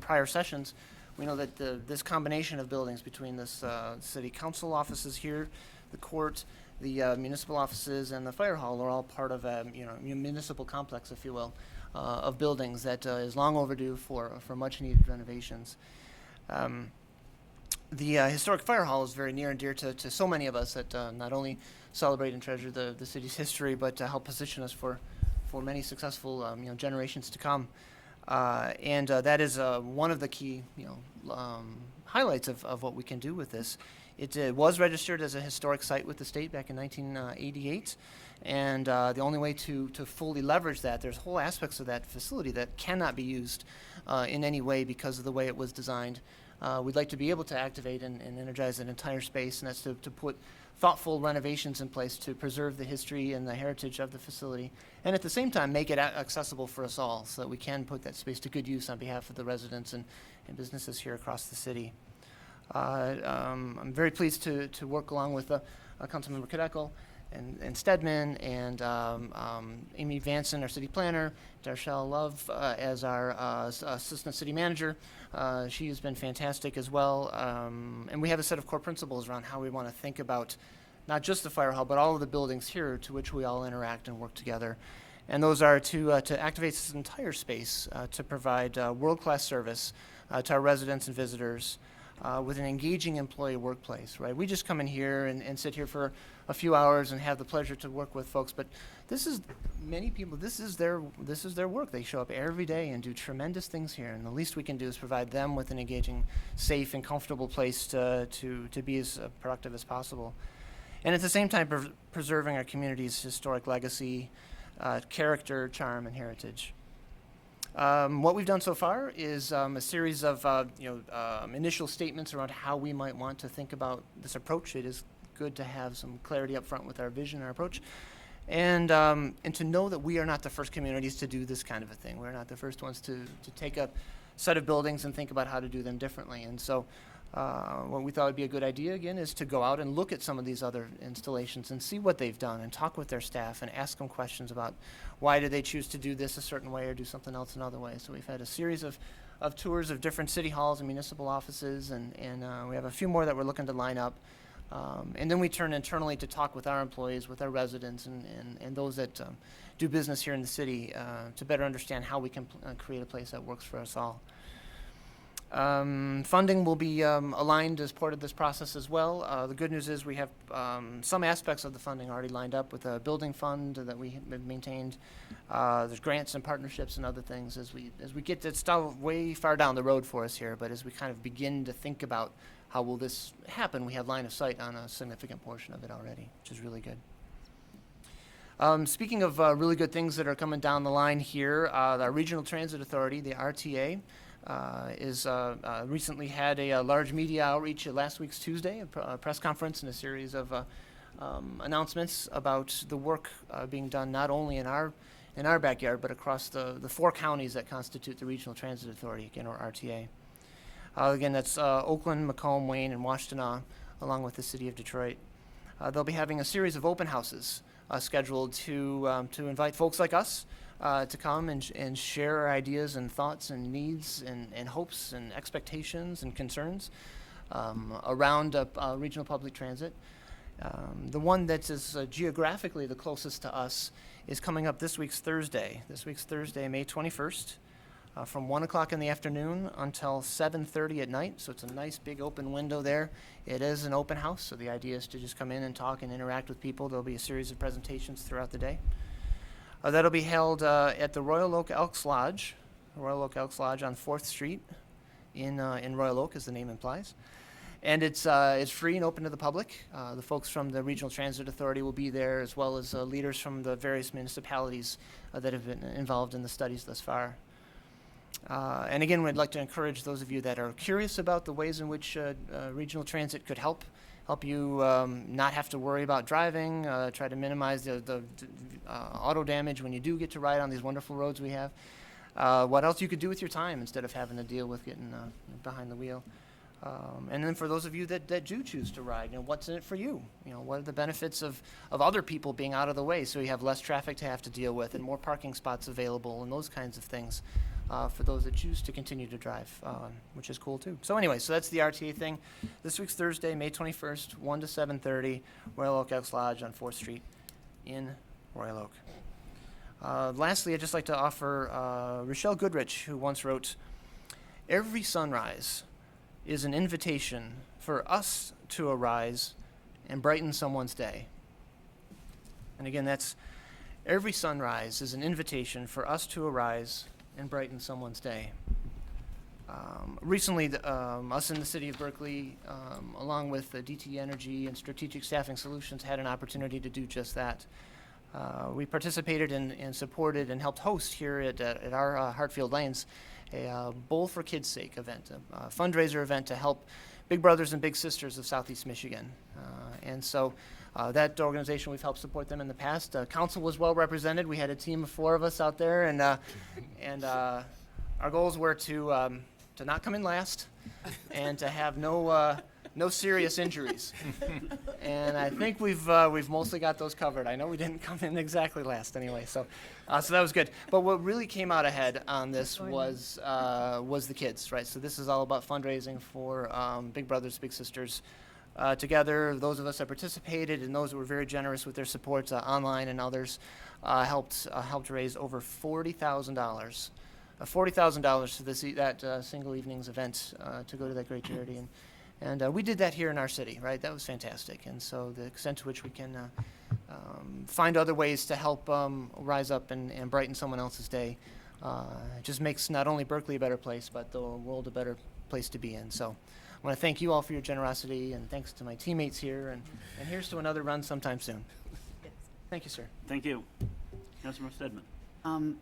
[SPEAKER 8] prior sessions, we know that this combination of buildings between this city council offices here, the court, the municipal offices, and the fire hall are all part of a municipal complex, if you will, of buildings that is long overdue for much needed renovations. The historic fire hall is very near and dear to so many of us that not only celebrate and treasure the city's history, but help position us for many successful generations to come. And that is one of the key, highlights of what we can do with this. It was registered as a historic site with the state back in 1988, and the only way to fully leverage that, there's whole aspects of that facility that cannot be used in any way because of the way it was designed. We'd like to be able to activate and energize an entire space, and that's to put thoughtful renovations in place to preserve the history and the heritage of the facility, and at the same time make it accessible for us all so that we can put that space to good use on behalf of the residents and businesses here across the city. I'm very pleased to work along with Councilmember Kadekel and Stedman and Amy Vanson, our city planner, Darshell Love as our assistant city manager. She has been fantastic as well. And we have a set of core principles around how we want to think about not just the fire hall, but all of the buildings here to which we all interact and work together. And those are to activate this entire space to provide world-class service to our residents and visitors with an engaging employee workplace, right? We just come in here and sit here for a few hours and have the pleasure to work with folks, but this is many people, this is their work. They show up every day and do tremendous things here, and the least we can do is provide them with an engaging, safe, and comfortable place to be as productive as possible. And at the same time, preserving our community's historic legacy, character, charm, and heritage. What we've done so far is a series of initial statements around how we might want to think about this approach. It is good to have some clarity up front with our vision, our approach, and to know that we are not the first communities to do this kind of a thing. We're not the first ones to take a set of buildings and think about how to do them differently. And so what we thought would be a good idea, again, is to go out and look at some of these other installations and see what they've done and talk with their staff and ask them questions about why do they choose to do this a certain way or do something else another way. So we've had a series of tours of different city halls and municipal offices, and we have a few more that we're looking to line up. And then we turn internally to talk with our employees, with our residents, and those that do business here in the city to better understand how we can create a place that works for us all. Funding will be aligned as part of this process as well. The good news is we have some aspects of the funding already lined up with a building fund that we have maintained. There's grants and partnerships and other things as we get to still way far down the road for us here, but as we kind of begin to think about how will this happen, we have line of sight on a significant portion of it already, which is really good. Speaking of really good things that are coming down the line here, the Regional Transit Authority, the RTA, recently had a large media outreach last week's Tuesday, a press conference and a series of announcements about the work being done not only in our backyard, but across the 4 counties that constitute the Regional Transit Authority, again, or RTA. Again, that's Oakland, Macomb, Wayne, and Washtenaw, along with the city of Detroit. They'll be having a series of open houses scheduled to invite folks like us to come and share our ideas and thoughts and needs and hopes and expectations and concerns around regional public transit. The one that is geographically the closest to us is coming up this week's Thursday, May 21st. From 1 o'clock in the afternoon until 7:30 at night, so it's a nice big open window there. It is an open house, so the idea is to just come in and talk and interact with people. There'll be a series of presentations throughout the day. That'll be held at the Royal Oak Elks Lodge, on 4th Street in Royal Oak, as the name implies. And it's free and open to the public. The folks from the Regional Transit Authority will be there, as well as leaders from the various municipalities that have been involved in the studies thus far. And again, we'd like to encourage those of you that are curious about the ways in which regional transit could help you not have to worry about driving, try to minimize the auto damage when you do get to ride on these wonderful roads we have. What else you could do with your time instead of having to deal with getting behind the wheel. And then for those of you that do choose to ride, what's in it for you? What are the benefits of other people being out of the way so you have less traffic to have to deal with and more parking spots available and those kinds of things for those that choose to continue to drive, which is cool too. So anyway, so that's the RTA thing. This week's Thursday, May 21st, 1 to 7:30, Royal Oak Elks Lodge on 4th Street in Royal Oak. Lastly, I'd just like to offer Rochelle Goodrich, who once wrote, "Every sunrise is an invitation for us to arise and brighten someone's day." And again, that's every sunrise is an invitation for us to arise and brighten someone's day. Recently, us in the city of Berkeley, along with DTE Energy and Strategic Staffing Solutions, had an opportunity to do just that. We participated and supported and helped host here at our Hartfield Lanes a Bowl for Kids' Sake event, a fundraiser event to help Big Brothers and Big Sisters of Southeast Michigan. And so that organization, we've helped support them in the past. Council was well represented. We had a team of 4 of us out there, and our goals were to not come in last and to have no serious injuries. And I think we've mostly got those covered. I know we didn't come in exactly last anyway, so that was good. But what really came out ahead on this was the kids, right? So this is all about fundraising for Big Brothers, Big Sisters. Together, those of us that participated and those that were very generous with their support online and others helped raise over $40,000. $40,000 to that single evening's event to go to that great charity. And we did that here in our city, right? That was fantastic. And so the extent to which we can find other ways to help rise up and brighten someone else's day just makes not only Berkeley a better place, but the world a better place to be in. So I want to thank you all for your generosity, and thanks to my teammates here. And here's to another run sometime soon. Thank you, sir.
[SPEAKER 1] Thank you. Councilmember Stedman.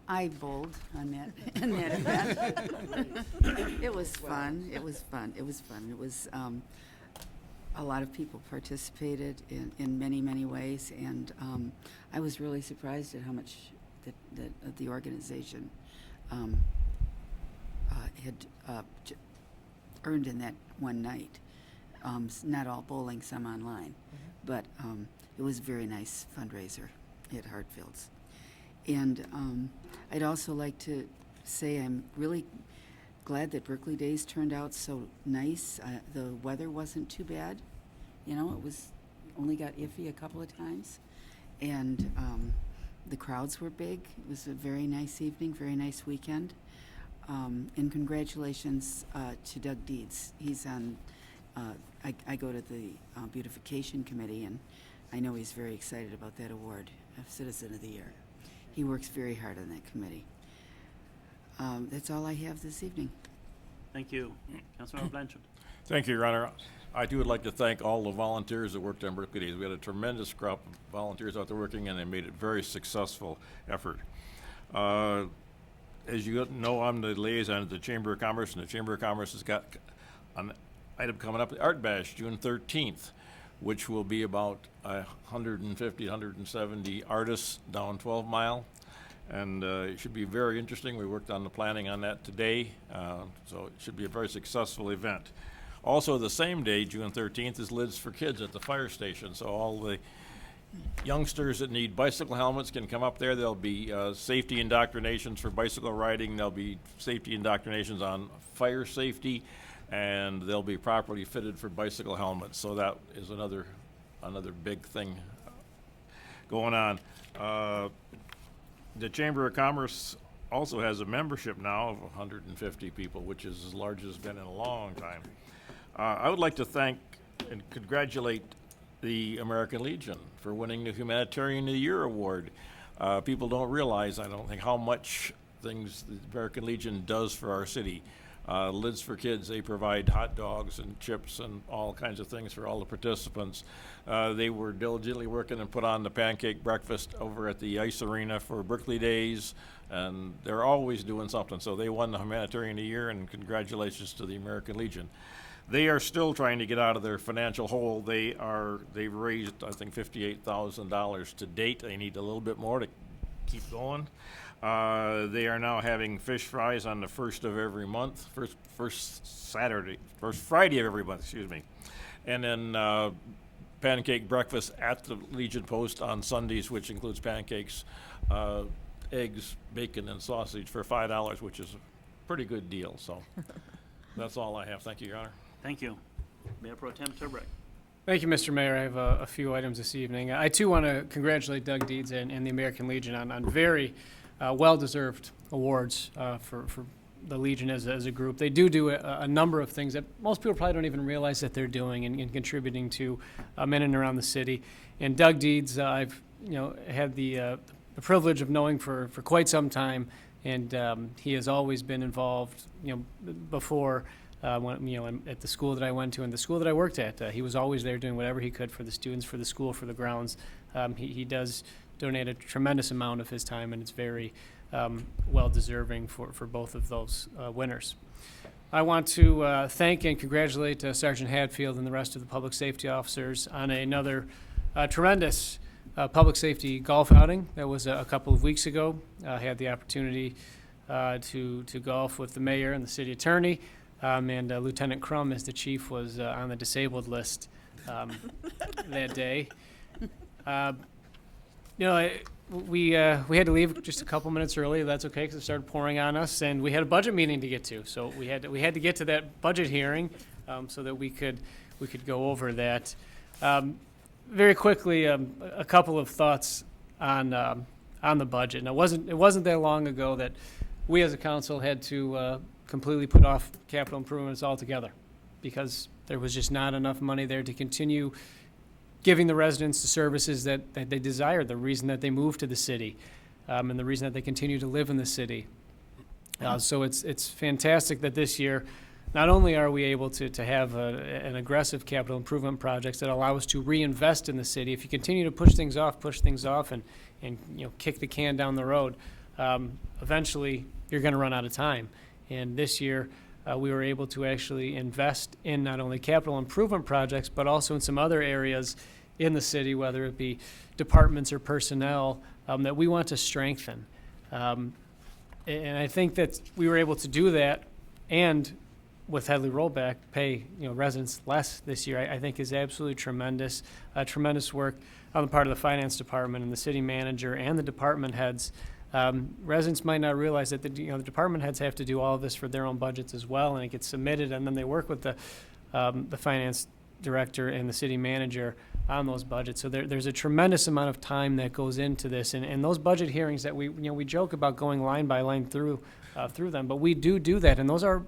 [SPEAKER 19] I bowled on that event. It was fun. It was fun. It was fun. It was a lot of people participated in many ways, and I was really surprised at how much that the organization had earned in that one night. Not all bowling, some online, but it was a very nice fundraiser at Hartfield's. And I'd also like to say I'm really glad that Berkeley Days turned out so nice. The weather wasn't too bad. You know, it was only got iffy a couple of times. And the crowds were big. It was a very nice evening, very nice weekend. And congratulations to Doug Deeds. He's on, I go to the beautification committee, and I know he's very excited about that award of Citizen of the Year. He works very hard on that committee. That's all I have this evening.
[SPEAKER 1] Thank you. Councilmember Blanchard.
[SPEAKER 3] Thank you, Your Honor. I too would like to thank all the volunteers that worked on Berkeley Days. We had a tremendous crop of volunteers out there working, and they made it a very successful effort. As you know, I'm the liaison at the Chamber of Commerce, and the Chamber of Commerce has got an item coming up, the Art Bash, June 13th, which will be about 150, 170 artists down 12 Mile. And it should be very interesting. We worked on the planning on that today, so it should be a very successful event. Also, the same day, June 13th, is Lids for Kids at the fire station. So all the youngsters that need bicycle helmets can come up there. There'll be safety indoctrinations for bicycle riding. There'll be safety indoctrinations on fire safety, and they'll be properly fitted for bicycle helmets. So that is another big thing going on. The Chamber of Commerce also has a membership now of 150 people, which is as large as it's been in a long time. I would like to thank and congratulate the American Legion for winning the Humanitarian of the Year award. People don't realize, I don't think, how much things the American Legion does for our city. Lids for Kids, they provide hot dogs and chips and all kinds of things for all the participants. They were diligently working and put on the pancake breakfast over at the Ice Arena for Berkeley Days, and they're always doing something. So they won the Humanitarian of the Year, and congratulations to the American Legion. They are still trying to get out of their financial hole. They've raised, I think, $58,000 to date. They need a little bit more to keep going. They are now having fish fries on the first of every month, first Friday of every month, excuse me. And then pancake breakfast at the Legion Post on Sundays, which includes pancakes, eggs, bacon, and sausage for $5, which is a pretty good deal. So that's all I have. Thank you, Your Honor.
[SPEAKER 1] Thank you. Mayor Pro Tem Turbrack.
[SPEAKER 15] Thank you, Mr. Mayor. I have a few items this evening. I, too, want to congratulate Doug Deeds and the American Legion on very well-deserved awards for the Legion as a group. They do a number of things that most people probably don't even realize that they're doing and contributing to in and around the city. And Doug Deeds, I've had the privilege of knowing for quite some time, and he has always been involved. Before when at the school that I went to and the school that I worked at, he was always there doing whatever he could for the students, for the school, for the grounds. He does donate a tremendous amount of his time, and it's very well deserving for both of those winners. I want to thank and congratulate Sergeant Hadfield and the rest of the public safety officers on another tremendous public safety golf outing that was a couple of weeks ago. I had the opportunity to golf with the mayor and the city attorney, and Lieutenant Crum, as the chief, was on the disabled list that day. We had to leave just a couple minutes early. That's okay, because it started pouring on us, and we had a budget meeting to get to. So we had to get to that budget hearing so that we could go over that. Very quickly, a couple of thoughts on the budget. Now, it wasn't that long ago that we as a council had to completely put off capital improvements altogether because there was just not enough money there to continue giving the residents the services that they desire, the reason that they moved to the city, and the reason that they continue to live in the city. So it's fantastic that this year, not only are we able to have an aggressive capital improvement projects that allow us to reinvest in the city. If you continue to push things off, and kick the can down the road, eventually you're going to run out of time. And this year, we were able to actually invest in not only capital improvement projects, but also in some other areas in the city, whether it be departments or personnel, that we want to strengthen. And I think that we were able to do that, and with Headley Rollback, pay residents less this year, I think is absolutely tremendous. Tremendous work on the part of the finance department and the city manager and the department heads. Residents might not realize that the department heads have to do all of this for their own budgets as well, and it gets submitted, and then they work with the finance director and the city manager on those budgets. So there's a tremendous amount of time that goes into this, and those budget hearings that we joke about going line by line through them, but we do that, and those are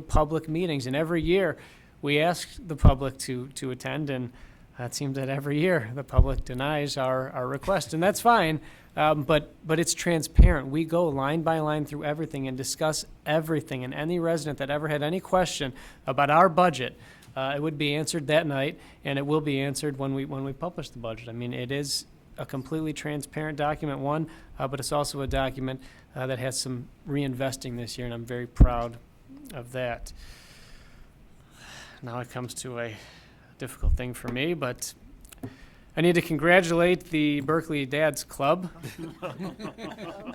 [SPEAKER 15] public meetings, and every year we ask the public to attend, and it seems that every year the public denies our request, and that's fine. But it's transparent. We go line by line through everything and discuss everything. And any resident that ever had any question about our budget, it would be answered that night, and it will be answered when we publish the budget. I mean, it is a completely transparent document, but it's also a document that has some reinvesting this year, and I'm very proud of that. Now it comes to a difficult thing for me, but I need to congratulate the Berkeley Dads Club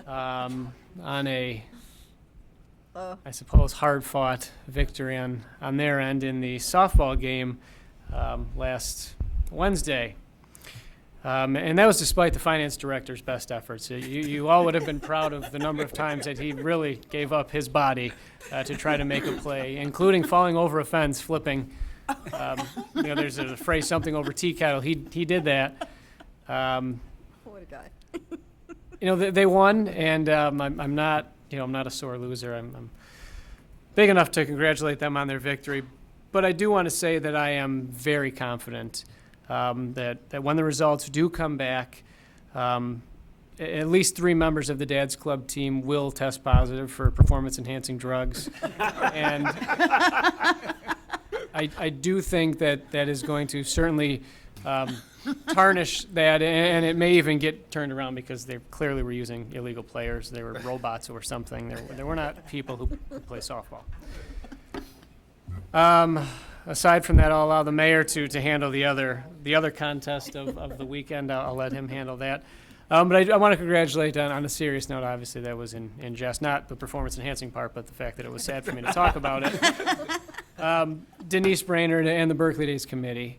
[SPEAKER 15] on a, I suppose, hard-fought victory on their end in the softball game last Wednesday. And that was despite the finance director's best efforts. You all would have been proud of the number of times that he really gave up his body to try to make a play, including falling over a fence, flipping. There's a phrase, something over tea kettle. He did that.
[SPEAKER 2] What a guy.
[SPEAKER 15] They won, and I'm not a sore loser. I'm big enough to congratulate them on their victory. But I do want to say that I am very confident that when the results do come back, at least 3 members of the Dads Club team will test positive for performance-enhancing drugs, and I do think that is going to certainly tarnish that, and it may even get turned around because they clearly were using illegal players. They were robots or something. They were not people who play softball. Aside from that, I'll allow the mayor to handle the other contest of the weekend. I'll let him handle that. But I want to congratulate, on a serious note, obviously that was in jest, not the performance-enhancing part, but the fact that it was sad for me to talk about it. Denise Brainerd and the Berkeley Days Committee.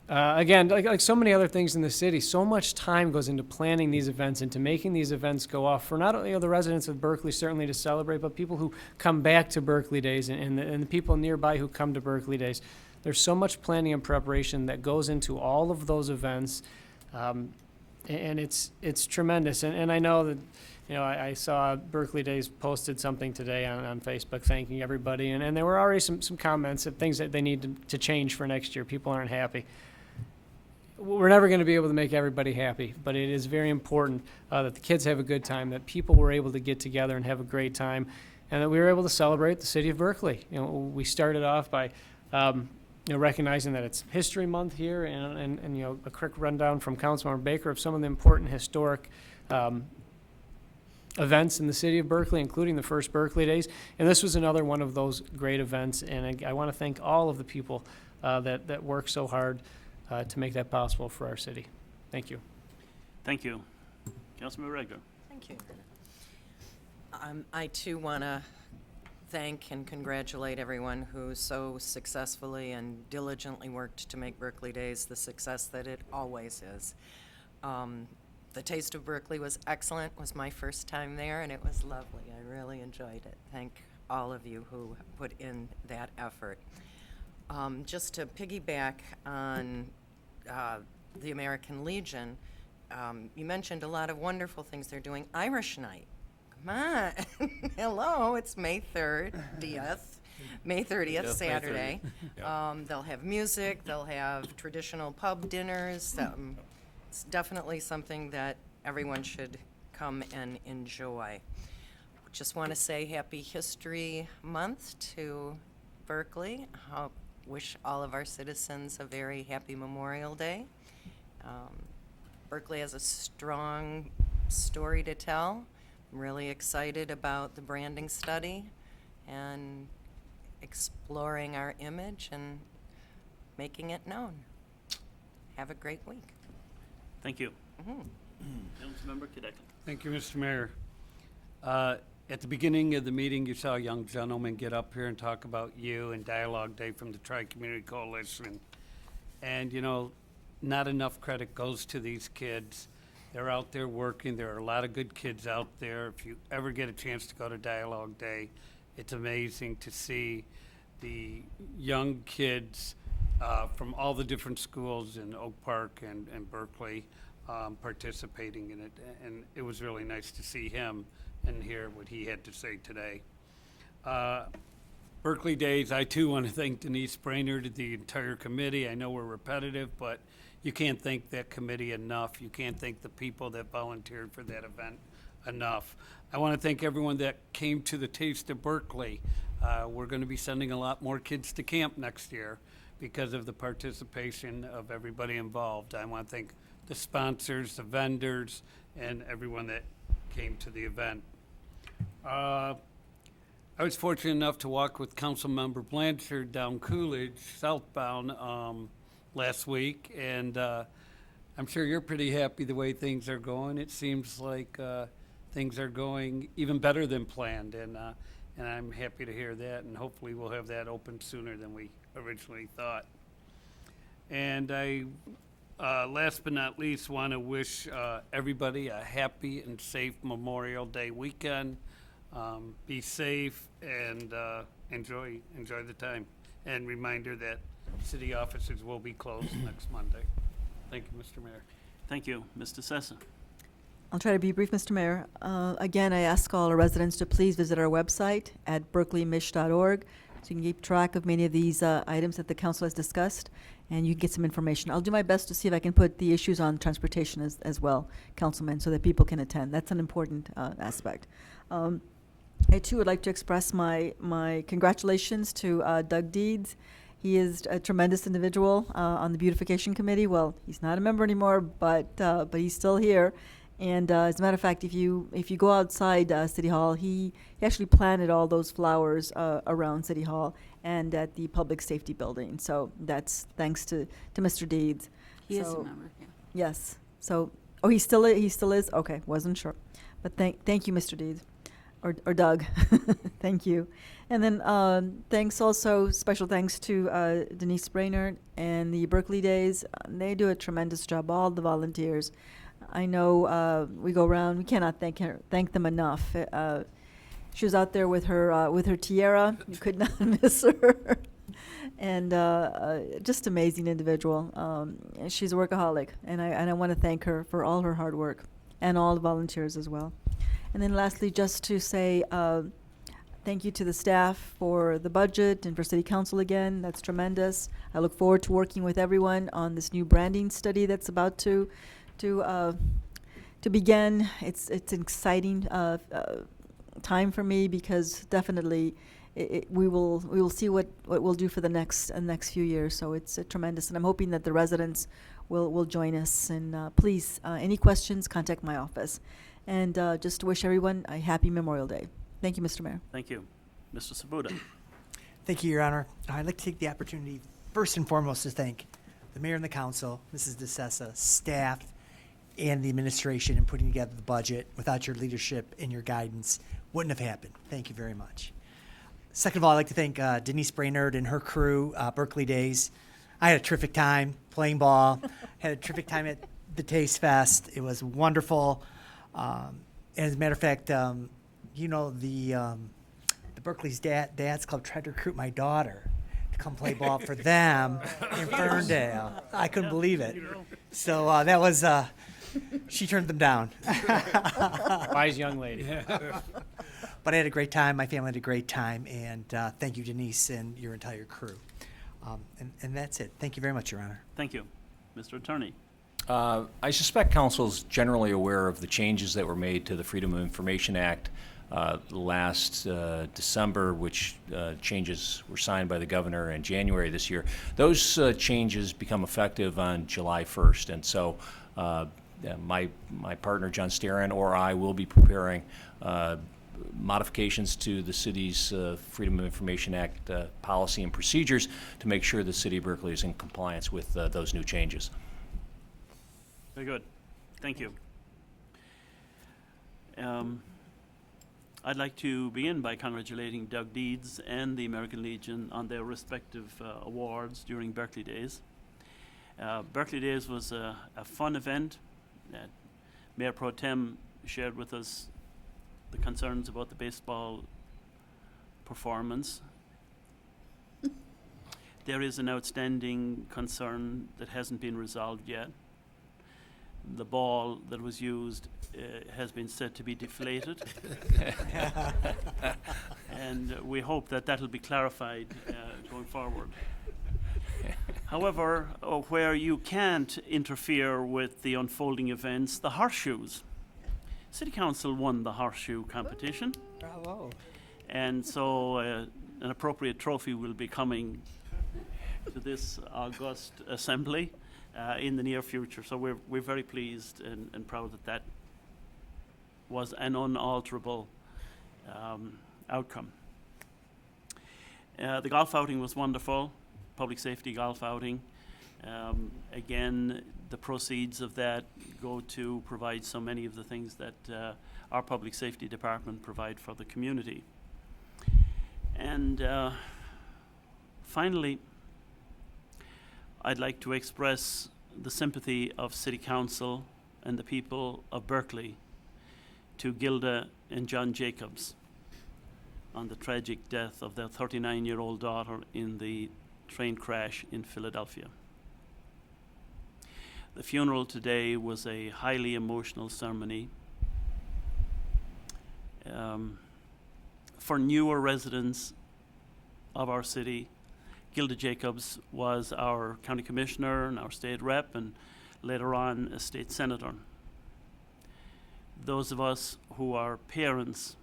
[SPEAKER 15] Again, like so many other things in the city, so much time goes into planning these events and to making these events go off for not only the residents of Berkeley certainly to celebrate, but people who come back to Berkeley Days and the people nearby who come to Berkeley Days. There's so much planning and preparation that goes into all of those events. And it's tremendous. And I know that, I saw Berkeley Days posted something today on Facebook thanking everybody. And there were already some comments of things that they need to change for next year. People aren't happy. we're never going to be able to make everybody happy, but it is very important that the kids have a good time, that people were able to get together and have a great time, and that we were able to celebrate the city of Berkeley. We started off by recognizing that it's History Month here, and a quick rundown from Councilmember Baker of some of the important historic events in the city of Berkeley, including the first Berkeley Days. And this was another one of those great events, and I want to thank all of the people that work so hard to make that possible for our city. Thank you.
[SPEAKER 1] Thank you. Councilmember Regler.
[SPEAKER 10] Thank you. I too want to thank and congratulate everyone who so successfully and diligently worked to make Berkeley Days the success that it always is. The Taste of Berkeley was excellent. It was my first time there, and it was lovely. I really enjoyed it. Thank all of you who put in that effort. Just to piggyback on the American Legion, you mentioned a lot of wonderful things they're doing. Irish Night. Come on. Hello, it's May 30th. May 30th,
[SPEAKER 16] Yes, May
[SPEAKER 10] Saturday.
[SPEAKER 16] 30th. Yeah.
[SPEAKER 10] They'll have music, they'll have traditional pub dinners. It's definitely something that everyone should come and enjoy. Just want to say Happy History Month to Berkeley. Wish all of our citizens a very happy Memorial Day. Berkeley has a strong story to tell. I'm really excited about the branding study and exploring our image and making it known. Have a great week.
[SPEAKER 1] Thank you.
[SPEAKER 10] Mhm.
[SPEAKER 1] Councilmember Kadek.
[SPEAKER 11] Thank you, Mr. Mayor. At the beginning of the meeting, you saw a young gentleman get up here and talk about you and Dialogue Day from the Tri-Community Coalition. And, not enough credit goes to these kids. They're out there working. There are a lot of good kids out there. If you ever get a chance to go to Dialogue Day, it's amazing to see the young kids from all the different schools in Oak Park and Berkeley participating in it. And it was really nice to see him and hear what he had to say today. Berkeley Days, I too want to thank Denise Brainerd, the entire committee. I know we're repetitive, but you can't thank that committee enough. You can't thank the people that volunteered for that event enough. I want to thank everyone that came to the Taste of Berkeley. We're going to be sending a lot more kids to camp next year because of the participation of everybody involved. I want to thank the sponsors, the vendors, and everyone that came to the event. I was fortunate enough to walk with Councilmember Blanchard down Coolidge, southbound, last week, and I'm sure you're pretty happy the way things are going. It seems like things are going even better than planned, and I'm happy to hear that, and hopefully we'll have that open sooner than we originally thought. And I, last but not least, want to wish everybody a happy and safe Memorial Day weekend. Be safe and enjoy the time. And reminder that city offices will be closed next Monday. Thank you, Mr. Mayor.
[SPEAKER 1] Thank you. Mr. Sessa.
[SPEAKER 7] I'll try to be brief, Mr. Mayor. Again, I ask all our residents to please visit our website at berkeleymish.org so you can keep track of many of these items that the council has discussed, and you can get some information. I'll do my best to see if I can put the issues on transportation as well, Councilman, so that people can attend. That's an important aspect. I, too, would like to express my congratulations to Doug Deeds. He is a tremendous individual on the Beautification Committee. Well, he's not a member anymore, but he's still here. And as a matter of fact, if you go outside City Hall, he actually planted all those flowers around City Hall and at the Public Safety Building. So that's thanks to Mr. Deeds.
[SPEAKER 19] He is a member, yeah.
[SPEAKER 7] Yes. So, he still is? Okay, wasn't sure. But thank you, Mr. Deeds. Or Doug. Thank you. And then thanks also, special thanks to Denise Brainerd and the Berkeley Days. They do a tremendous job, all the volunteers. I know we go around, we cannot thank them enough. She was out there with her tiara. You could not miss her. And just amazing individual. She's a workaholic, and I want to thank her for all her hard work and all the volunteers as well. And then lastly, just to say, Thank you to the staff for the budget and for City Council again. That's tremendous. I look forward to working with everyone on this new branding study that's about to begin. It's an exciting time for me because definitely we will see what we'll do for the next few years. So it's tremendous, and I'm hoping that the residents will join us. And please, any questions, contact my office. And just to wish everyone a happy Memorial Day. Thank you, Mr. Mayor.
[SPEAKER 1] Thank you. Mr. Sabuda.
[SPEAKER 17] Thank you, Your Honor. I'd like to take the opportunity, first and foremost, to thank the mayor and the council, Mrs. DeSessa, staff, and the administration in putting together the budget. Without your leadership and your guidance, wouldn't have happened. Thank you very much. Second of all, I'd like to thank Denise Brainerd and her crew, Berkeley Days. I had a terrific time playing ball, had a terrific time at the Taste Fest. It was wonderful. And as a matter of fact, you know, the Berkeley's Dad's Club tried to recruit my daughter to come play ball for them in Ferndale. I couldn't believe it. So that was, she turned them down.
[SPEAKER 15] Wise young lady.
[SPEAKER 17] But I had a great time. My family had a great time. And thank you, Denise, and your entire crew. And that's it. Thank you very much, Your Honor.
[SPEAKER 1] Thank you. Mr. Attorney.
[SPEAKER 16] I suspect council's generally aware of the changes that were made to the Freedom of Information Act last December, which changes were signed by the governor in January this year. Those changes become effective on July 1st, and so my partner John Starin or I will be preparing modifications to the city's Freedom of Information Act policy and procedures to make sure the city of Berkeley is in compliance with those new changes.
[SPEAKER 1] Very good. Thank you. I'd like to begin by congratulating Doug Deeds and the American Legion on their respective awards during Berkeley Days. Berkeley Days was a fun event. Mayor Pro Tem shared with us the concerns about the baseball performance. There is an outstanding concern that hasn't been resolved yet. The ball that was used has been said to be deflated. And we hope that that'll be clarified going forward. However, where you can't interfere with the unfolding events, the horseshoes. City Council won the horseshoe competition.
[SPEAKER 17] Bravo.
[SPEAKER 1] And so an appropriate trophy will be coming to this august assembly in the near future. So we're very pleased and proud that that was an unalterable outcome. The golf outing was wonderful, public safety golf outing. Again, the proceeds of that go to provide so many of the things that our public safety department provide for the community. And finally, I'd like to express the sympathy of City Council and the people of Berkeley to Gilda and John Jacobs on the tragic death of their 39-year-old daughter in the train crash in Philadelphia. The funeral today was a highly emotional ceremony. For newer residents of our city, Gilda Jacobs was our county commissioner and our state rep, and later on a state senator. Those of us who are parents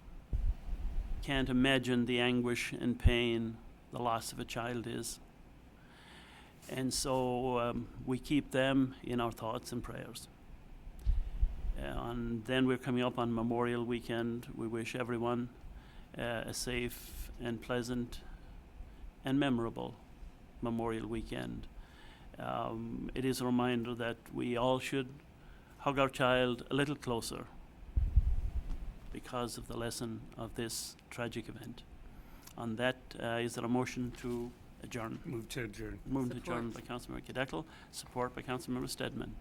[SPEAKER 1] can't imagine the anguish and pain the loss of a child is. And so we keep them in our thoughts and prayers. And then we're coming up on Memorial Weekend. We wish everyone a safe and pleasant and memorable Memorial Weekend. It is a reminder that we all should hug our child a little closer because of the lesson of this tragic event. On that, is there a motion to adjourn?
[SPEAKER 11] Move to adjourn.
[SPEAKER 1] Move to adjourn by Councilmember Cadeckel, support by Councilmember Stedman.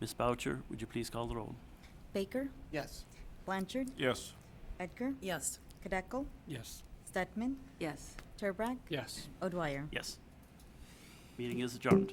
[SPEAKER 1] Ms. Boucher, would you please call the roll?
[SPEAKER 2] Baker?
[SPEAKER 8] Yes.
[SPEAKER 2] Blanchard?
[SPEAKER 3] Yes.
[SPEAKER 2] Edgar?
[SPEAKER 10] Yes.
[SPEAKER 2] Cadeckel?
[SPEAKER 11] Yes.
[SPEAKER 2] Stedman?
[SPEAKER 19] Yes.
[SPEAKER 2] Turbrack?
[SPEAKER 11] Yes.
[SPEAKER 2] O'Dwyer?
[SPEAKER 1] Yes. Meeting is adjourned.